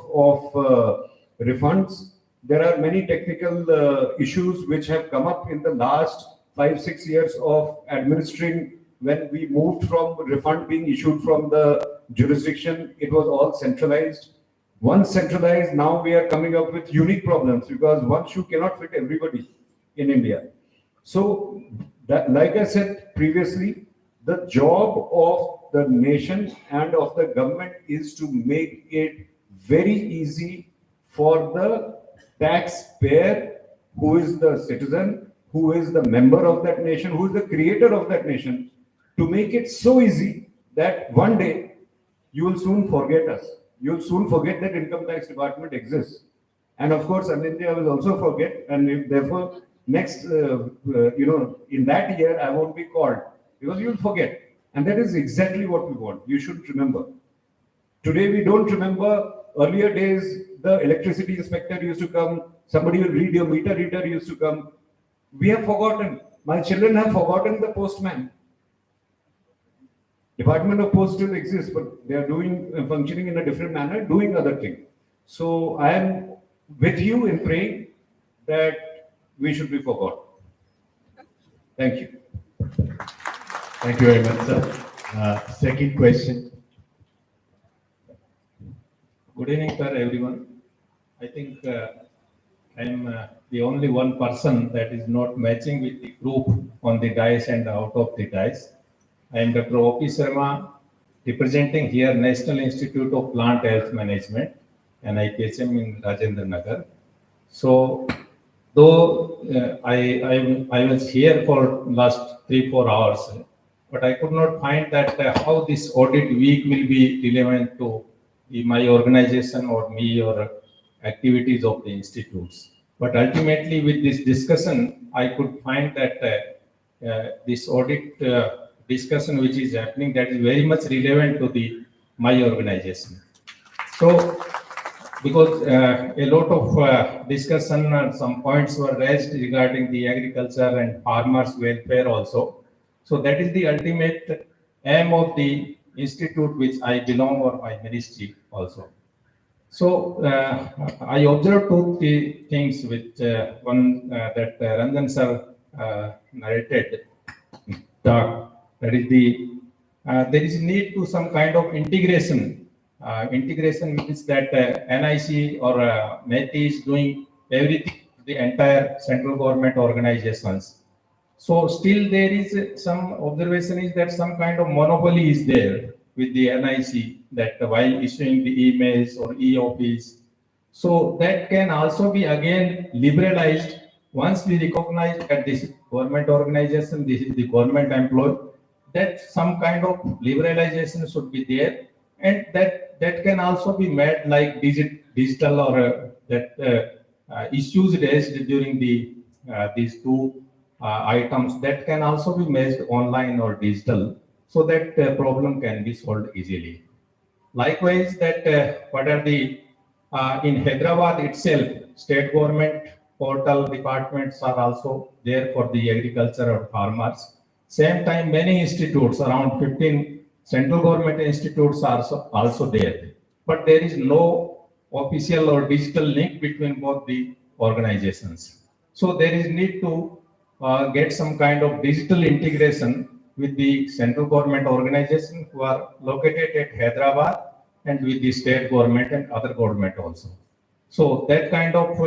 refunds. There are many technical issues which have come up in the last 5-6 years of administering. When we moved from refund being issued from the jurisdiction, it was all centralized. Once centralized, now we are coming up with unique problems because one shoe cannot fit everybody in India. So, that, like I said previously, the job of the nation and of the government is to make it very easy for the taxpayer, who is the citizen, who is the member of that nation, who is the creator of that nation, to make it so easy that one day you will soon forget us. You will soon forget that income tax department exists. And of course, ANINDYA will also forget, and therefore, next, in that year, I won't be called because you will forget. And that is exactly what we want. You should remember. Today, we don't remember earlier days, the electricity inspector used to come, somebody will read your meter reader used to come. We have forgotten. My children have forgotten the postman. Department of Post still exists, but they are functioning in a different manner, doing other things. So I am with you in praying that we should be forgotten. Thank you. Thank you very much, sir. Second question. Good evening, sir, everyone. I think I'm the only one person that is not matching with the group on the dais and out of the dais. I am Dr. O.P. Sharma, representing here National Institute of Plant Health Management, NIPHM in Rajendra Nagar. So, though I was here for last 3-4 hours, but I could not find that how this audit week will be relevant to my organization or me or activities of the institutes. But ultimately, with this discussion, I could find that this audit discussion which is happening, that is very much relevant to my organization. So, because a lot of discussion and some points were raised regarding the agriculture and farmers' welfare also. So that is the ultimate aim of the institute which I belong or my ministry also. So I observed 2-3 things which one that Ranjan sir narrated. That is there is need to some kind of integration. Integration means that NIC or MET is doing everything, the entire central government organizations. So still there is some observation is that some kind of monopoly is there with the NIC, that while issuing the emails or e-office. So that can also be again liberalized once we recognize that this is government organization, this is the government employee, that some kind of liberalization should be there, and that can also be made like digital or issues raised during these two items that can also be made online or digital, so that problem can be solved easily. Likewise, that what are the in Hyderabad itself, state government portal departments are also there for the agriculture or farmers. Same time, many institutes, around 15 central government institutes are also there. But there is no official or digital link between both the organizations. So there is need to get some kind of digital integration with the central government organizations who are located at Hyderabad and with the state government and other government also. So that kind of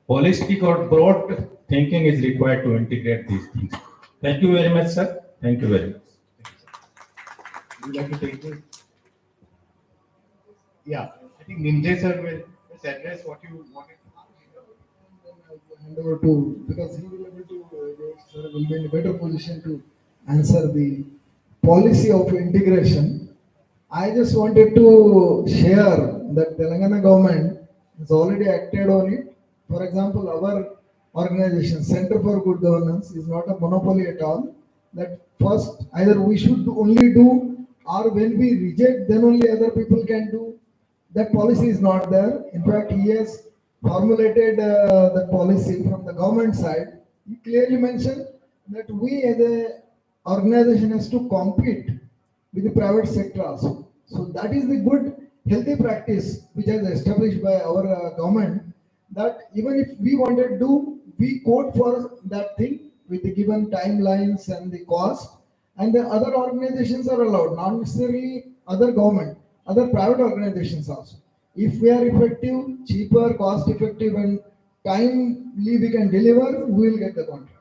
holistic or broad thinking is required to integrate these things. Thank you very much, sir. Thank you very much. Would you like to take this? Yeah, I think Nimje sir will just address what you wanted to hand over to, because he will be able to, sir will be in a better position to answer the policy of integration. I just wanted to share that Telangana government has already acted on it. For example, our organization, Center for Good Governance, is not a monopoly at all. That first, either we should only do, or when we reject, then only other people can do. That policy is not there. In fact, he has formulated the policy from the government side. He clearly mentioned that we as a organization has to compete with the private sector also. So that is the good healthy practice which is established by our government, that even if we wanted to do, we code for that thing with the given timelines and the cost, and the other organizations are allowed, not necessarily other government, other private organizations also. If we are effective, cheaper, cost effective and timely we can deliver, we will get the contract.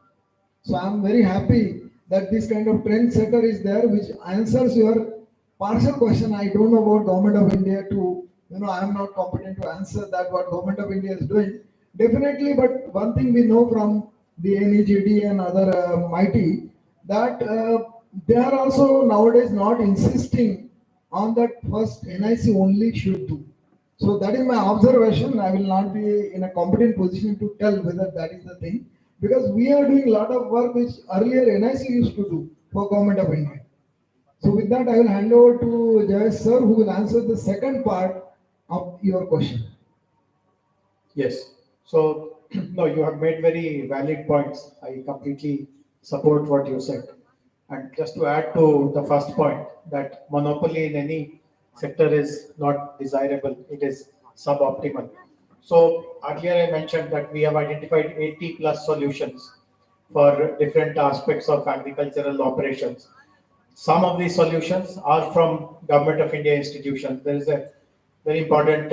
So I am very happy that this kind of trend setter is there, which answers your partial question. I don't know about Government of India to, I am not competent to answer that what Government of India is doing. Definitely, but one thing we know from the NEGD and other mighty, that they are also nowadays not insisting on that first NIC only should do. So that is my observation. I will not be in a competent position to tell whether that is the thing, because we are doing a lot of work which earlier NIC used to do for Government of India. So with that, I will hand over to Jayesh sir, who will answer the second part of your question. Yes. So, no, you have made very valid points. I completely support what you said. And just to add to the first point, that monopoly in any sector is not desirable, it is suboptimal. So earlier I mentioned that we have identified 80 plus solutions for different aspects of agricultural operations. Some of these solutions are from Government of India institutions. There is a very important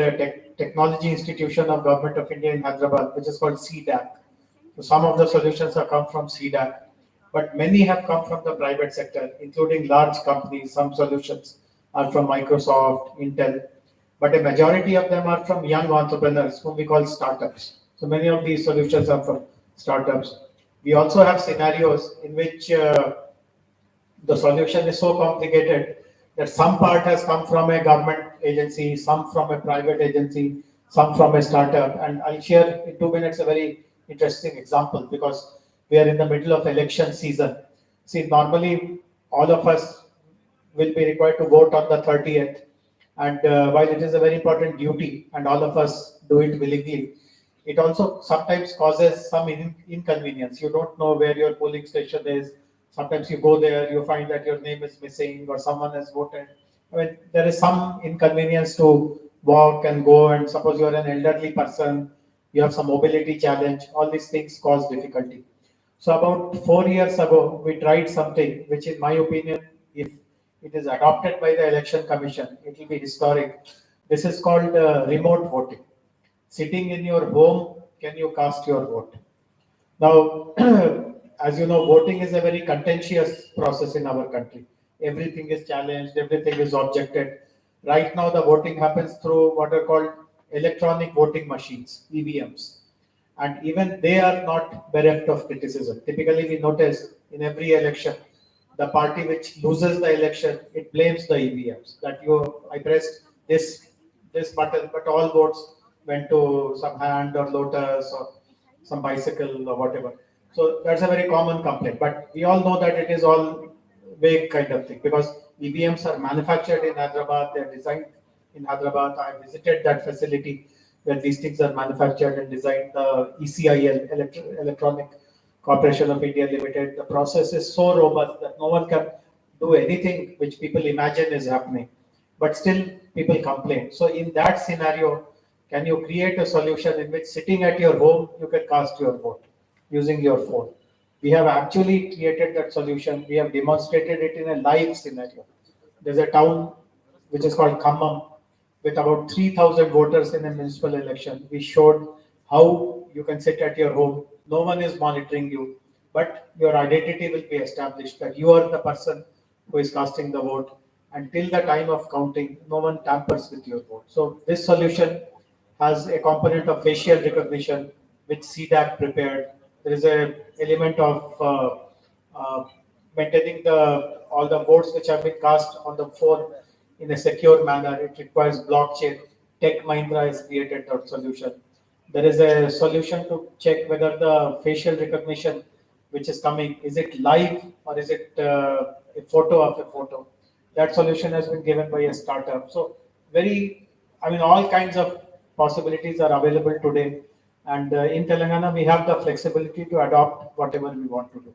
technology institution of Government of India in Hyderabad, which is called CDAC. So some of the solutions have come from CDAC, but many have come from the private sector, including large companies. Some solutions are from Microsoft, Intel, but a majority of them are from young entrepreneurs, whom we call startups. So many of these solutions are from startups. We also have scenarios in which the solution is so complicated that some part has come from a government agency, some from a private agency, some from a startup. And I'll share in 2 minutes a very interesting example, because we are in the middle of election season. See, normally all of us will be required to vote on the 30th. And while it is a very important duty and all of us do it willingly, it also sometimes causes some inconvenience. You don't know where your polling station is. Sometimes you go there, you find that your name is missing or someone has voted. I mean, there is some inconvenience to walk and go, and suppose you are an elderly person, you have some mobility challenge, all these things cause difficulty. So about 4 years ago, we tried something which, in my opinion, if it is adopted by the Election Commission, it will be historic. This is called remote voting. Sitting in your home, can you cast your vote? Now, as you know, voting is a very contentious process in our country. Everything is challenged, everything is objected. Right now, the voting happens through what are called electronic voting machines, EVMs. And even they are not bereft of criticism. Typically, we notice in every election, the party which loses the election, it blames the EVMs. That I pressed this button, but all votes went to some hand or lotus or some bicycle or whatever. So that's a very common complaint. But we all know that it is all vague kind of thing, because EVMs are manufactured in Hyderabad, they're designed in Hyderabad. I visited that facility where these things are manufactured and designed, the ECIL, Electronic Corporation of India Limited. The process is so robust that no one can do anything which people imagine is happening. But still, people complain. So in that scenario, can you create a solution in which, sitting at your home, you can cast your vote using your phone? We have actually created that solution. We have demonstrated it in a live scenario. There's a town which is called Khammam with about 3,000 voters in a municipal election. We showed how you can sit at your home. No one is monitoring you, but your identity will be established that you are the person who is casting the vote. Until the time of counting, no one tampers with your vote. So this solution has a component of facial recognition, which CDAC prepared. There is an element of maintaining all the votes which have been cast on the phone in a secure manner. It requires blockchain. Tech Mahindra has created that solution. There is a solution to check whether the facial recognition which is coming, is it live or is it a photo of a photo? That solution has been given by a startup. So all kinds of possibilities are available today. And in Telangana, we have the flexibility to adopt whatever we want to do.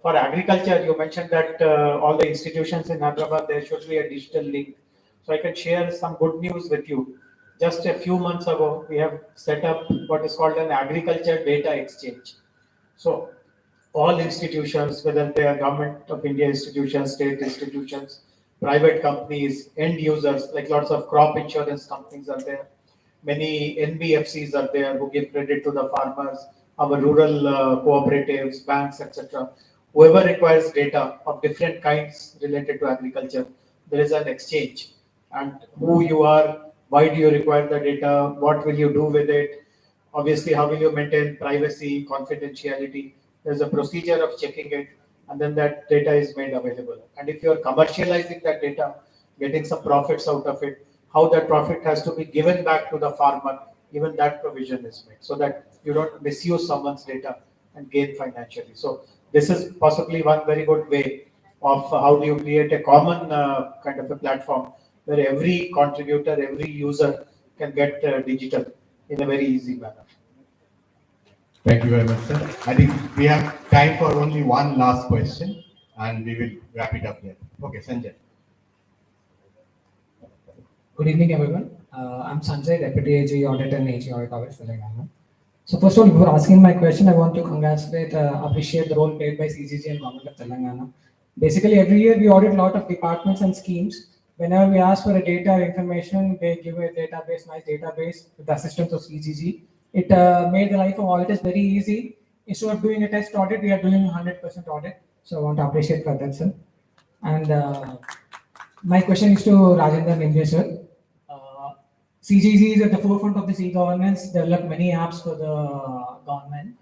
For agriculture, you mentioned that all the institutions in Hyderabad, there should be a digital link. So I can share some good news with you. Just a few months ago, we have set up what is called an agriculture data exchange. So all institutions, whether they are Government of India institutions, state institutions, private companies, end users, like lots of crop insurance companies are there. Many NBFCs are there who give credit to the farmers, our rural cooperatives, banks, etc. Whoever requires data of different kinds related to agriculture, there is an exchange. And who you are, why do you require the data, what will you do with it, Obviously, how will you maintain privacy, confidentiality? There's a procedure of checking it, and then that data is made available. And if you're commercializing that data, getting some profits out of it, how that profit has to be given back to the farmer, even that provision is made so that you don't misuse someone's data and gain financially. So this is possibly one very good way of how do you create a common kind of a platform where every contributor, every user can get digital in a very easy manner. Thank you very much, sir. I think we have time for only one last question and we will wrap it up there. Okay, Sanjay. Good evening, everyone. I'm Sanjay, Deputy AG Audit and AG Audit Office, Telangana. So first of all, before asking my question, I want to appreciate the role played by CGG and Government of Telangana. Basically, every year we audit a lot of departments and schemes. Whenever we ask for a data or information, they give a database, nice database with the assistance of CGG. It made the life of auditors very easy. Instead of doing a test audit, we are doing 100% audit. So I want to appreciate for that, sir. And my question is to Rajendra Nimje, sir. CGG is at the forefront of this e-governance, developed many apps for the government,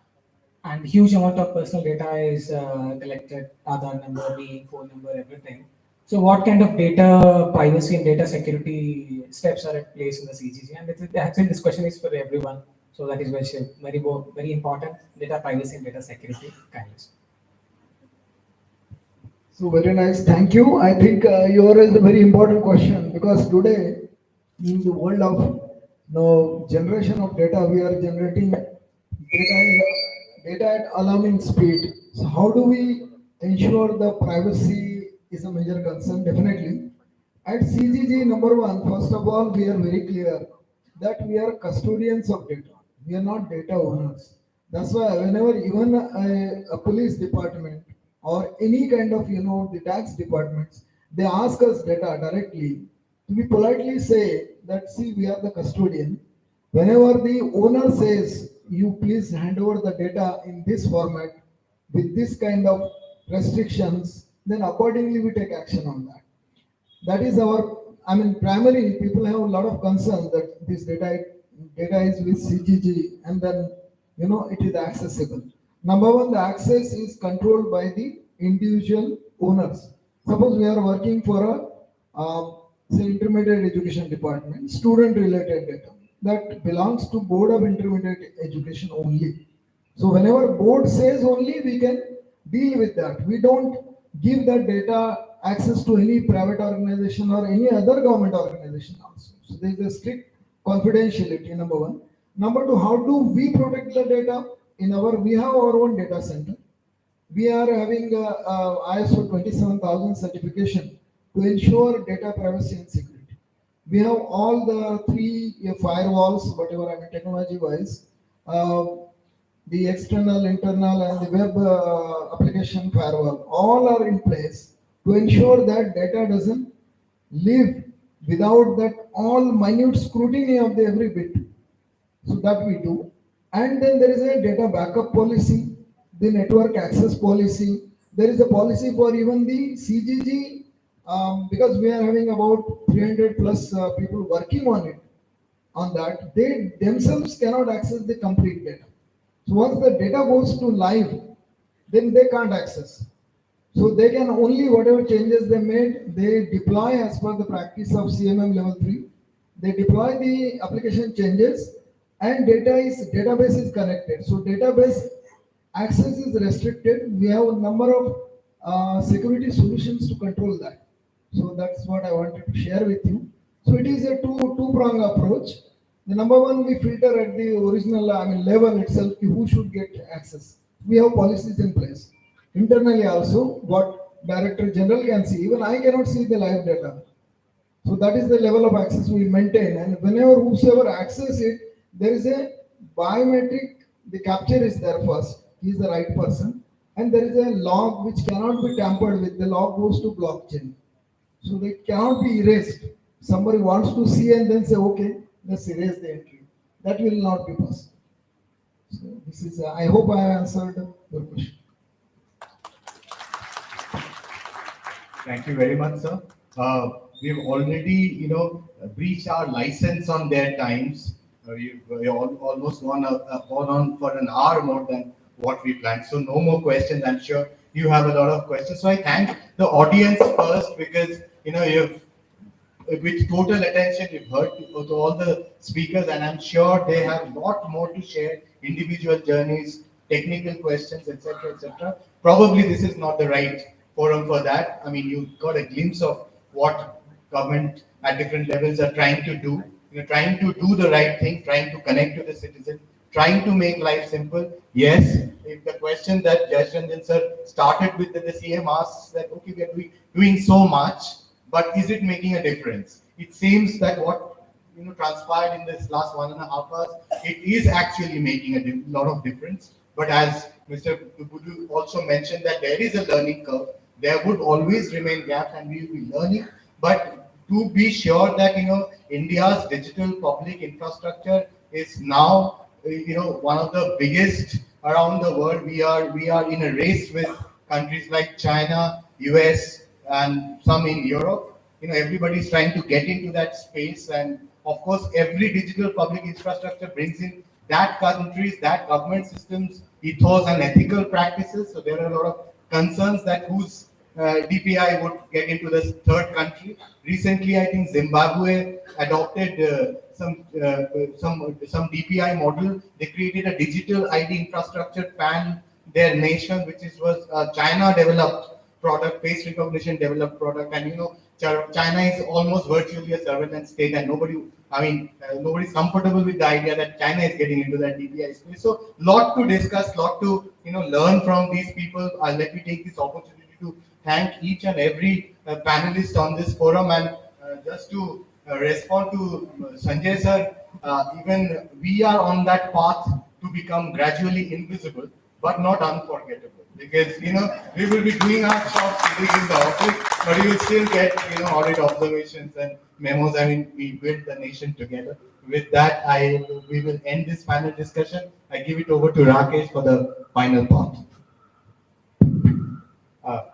and huge amount of personal data is collected, Aadhaar number, name, phone number, everything. So what kind of data privacy and data security steps are at place in the CGG? And actually this question is for everyone. So that is very important, data privacy and data security. Kindness. So very nice, thank you. I think you raised a very important question because today in the world of generation of data, we are generating data at alarming speed. So how do we ensure the privacy is a major concern? Definitely. At CGG, number one, first of all, we are very clear that we are custodians of data. We are not data owners. That's why whenever even a police department or any kind of, the tax departments, they ask us data directly, we politely say that, see, we are the custodian. Whenever the owner says, you please hand over the data in this format with this kind of restrictions, then accordingly we take action on that. That is primarily people have a lot of concerns that this data is with CGG and then, it is accessible. Number one, the access is controlled by the individual owners. Suppose we are working for say intermediate education department, student related data that belongs to Board of Intermediate Education only. So whenever board says only, we can deal with that. We don't give that data access to any private organization or any other government organization also. So there is a strict confidentiality, number one. Number two, how do we protect the data? We have our own data center. We are having ISO 27000 certification to ensure data privacy and security. We have all the three firewalls, whatever technology wise, the external, internal, and the web application firewall, all are in place to ensure that data doesn't live without that all minute scrutiny of the every bit. So that we do. And then there is a data backup policy, the network access policy. There is a policy for even the CGG, because we are having about 300 plus people working on it. On that, they themselves cannot access the complete data. So once the data goes to live, then they can't access. So they can only, whatever changes they made, they deploy as per the practice of CMM level 3. They deploy the application changes and database is connected. So database access is restricted. We have a number of security solutions to control that. So that's what I wanted to share with you. So it is a two-prong approach. The number one, we filter at the original level itself who should get access. We have policies in place. Internally also, what Director General can see, even I cannot see the live data. So that is the level of access we maintain. And whenever whosoever access it, there is a biometric, the capture is there first. He is the right person. And there is a log which cannot be tampered with. The log goes to blockchain. So they cannot be erased. Somebody wants to see and then say, okay, let's erase the entry. That will not be possible. So this is, I hope I answered your question. Thank you very much, sir. We've already, breached our license on their times. We almost gone on for an hour more than what we planned. So no more questions. I'm sure you have a lot of questions. So I thank the audience first because you've with total attention you've heard to all the speakers, and I'm sure they have a lot more to share, individual journeys, technical questions, etc., etc. Probably this is not the right forum for that. I mean, you got a glimpse of what government at different levels are trying to do. Trying to do the right thing, trying to connect to the citizen, trying to make life simple. Yes, if the question that Jayesh sir started with, the CM asks that, okay, we are doing so much, but is it making a difference? It seems that what transpired in this last 1.5 hours, it is actually making a lot of difference. But as Mr. Dubbudu also mentioned, that there is a learning curve. There would always remain gaps, and we will be learning. But to be sure that India's digital public infrastructure is now one of the biggest around the world. We are in a race with countries like China, US, and some in Europe. Everybody's trying to get into that space, and of course, every digital public infrastructure brings in that countries, that government systems, ethos, and ethical practices. So there are a lot of concerns that whose DPI would get into this third country. Recently, I think Zimbabwe adopted some DPI model. They created a digital ID infrastructure pan their nation, which was China developed product, face recognition developed product, and China is almost virtually a surveillance state, and nobody's comfortable with the idea that China is getting into that DPI space. So, lot to discuss, lot to learn from these people. Let me take this opportunity to thank each and every panelist on this forum, and just to respond to Sanjay sir, even we are on that path to become gradually invisible, but not unforgettable. Because we will be doing our jobs in the office, but you will still get audit observations and memos. I mean, we build the nation together. With that, we will end this panel discussion. I give it over to Rakesh for the final part.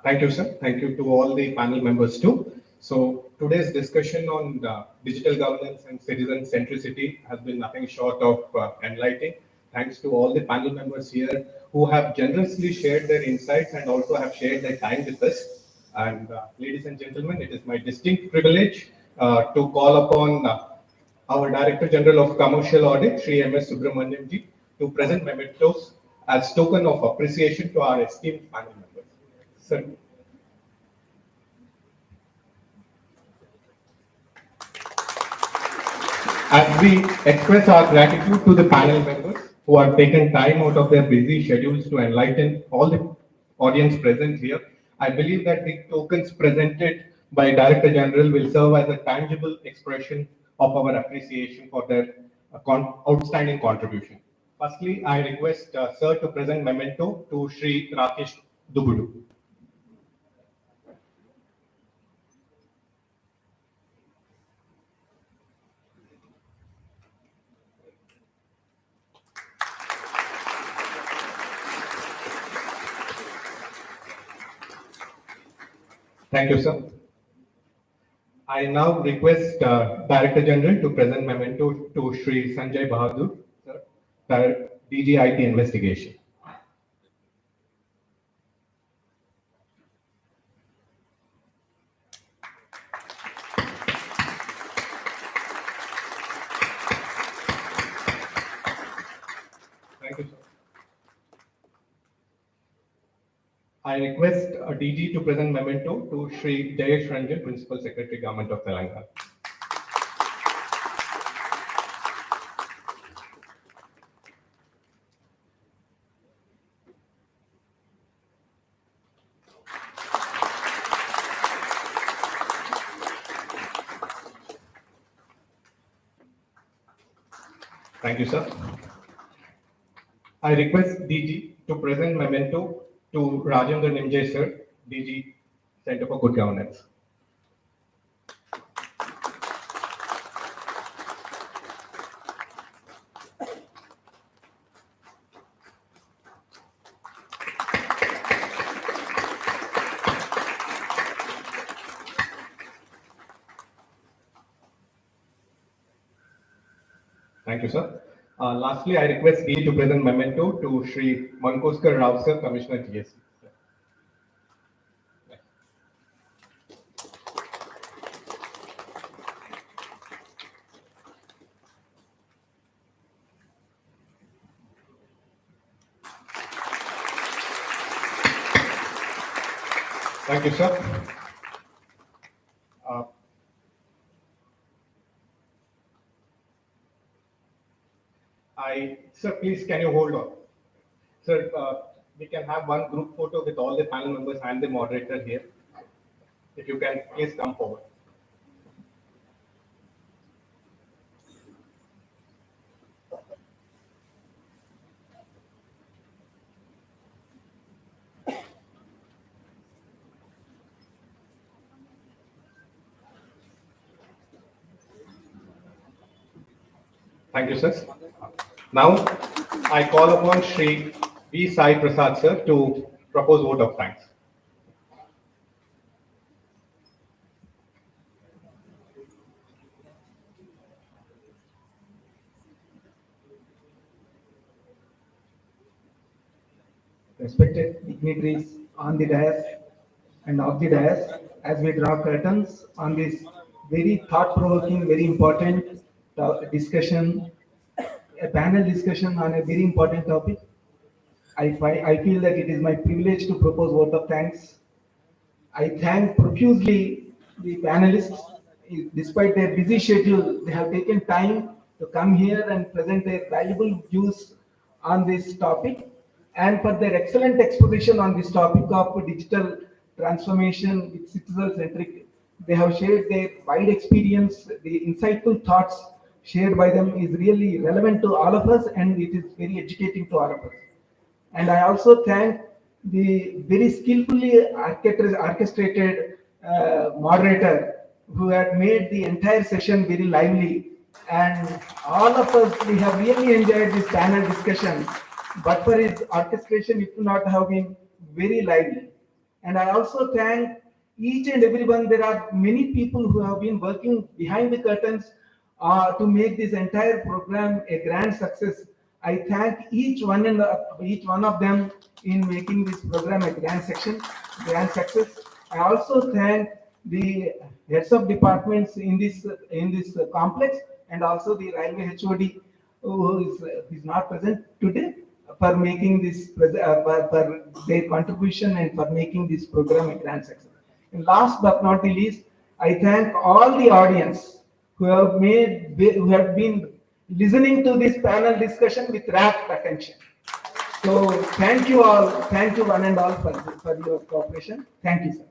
Thank you, sir. Thank you to all the panel members too. So today's discussion on digital governance and citizen centricity has been nothing short of enlightening. Thanks to all the panel members here who have generously shared their insights and also have shared their time with us. And ladies and gentlemen, it is my distinct privilege to call upon our Director General of Commercial Audit, Shri M.S. Subramaniam ji, to present mementos as token of appreciation to our esteemed panel members. Sir. As we express our gratitude to the panel members who have taken time out of their busy schedules to enlighten all the audience present here, I believe that the tokens presented by Director General will serve as a tangible expression of our appreciation for their outstanding contribution. Firstly, I request Sir to present memento to Shri Rakesh Dubbudu. Thank you, sir. I now request Director General to present memento to Shri Sanjay Bahadur, sir, DG IT Investigation. Thank you, sir. I request DG to present memento to Shri Jayesh Ranjan, Principal Secretary, Government of Telangana. Thank you, sir. I request DG to present memento to Rajendra Nimje, sir, DG, Center for Good Governance. Thank you, sir. Lastly, I request D to present memento to Shri Mankoskar Rao, sir, Commissioner GST. Thank you, sir. Sir, please, can you hold on? Sir, we can have one group photo with all the panel members and the moderator here. If you can, please come forward. Thank you, sir. Now, I call upon Shri V. Sai Prasad, sir, to propose vote of thanks. Respected dignitaries on the dais and off the dais, as we draw curtains on this very thought-provoking, very important discussion, a panel discussion on a very important topic, I feel that it is my privilege to propose vote of thanks. I thank profusely the panelists. Despite their busy schedule, they have taken time to come here and present their valuable views on this topic, and for their excellent exposition on this topic of digital transformation with citizen-centric. They have shared their wide experience. The insightful thoughts shared by them is really relevant to all of us, and it is very educating to all of us. And I also thank the very skillfully orchestrated moderator who had made the entire session very lively. And all of us, we have really enjoyed this panel discussion. But for his orchestration, it would not have been very lively. And I also thank each and everyone. There are many people who have been working behind the curtains to make this entire program a grand success. I thank each one of them in making this program a grand success. I also thank the heads of departments in this complex, and also the railway HOD who is not present today, for making this for their contribution and for making this program a grand success. And last but not the least, I thank all the audience who have been listening to this panel discussion with rapt attention. So thank you all, thank you one and all for your cooperation. Thank you, sir.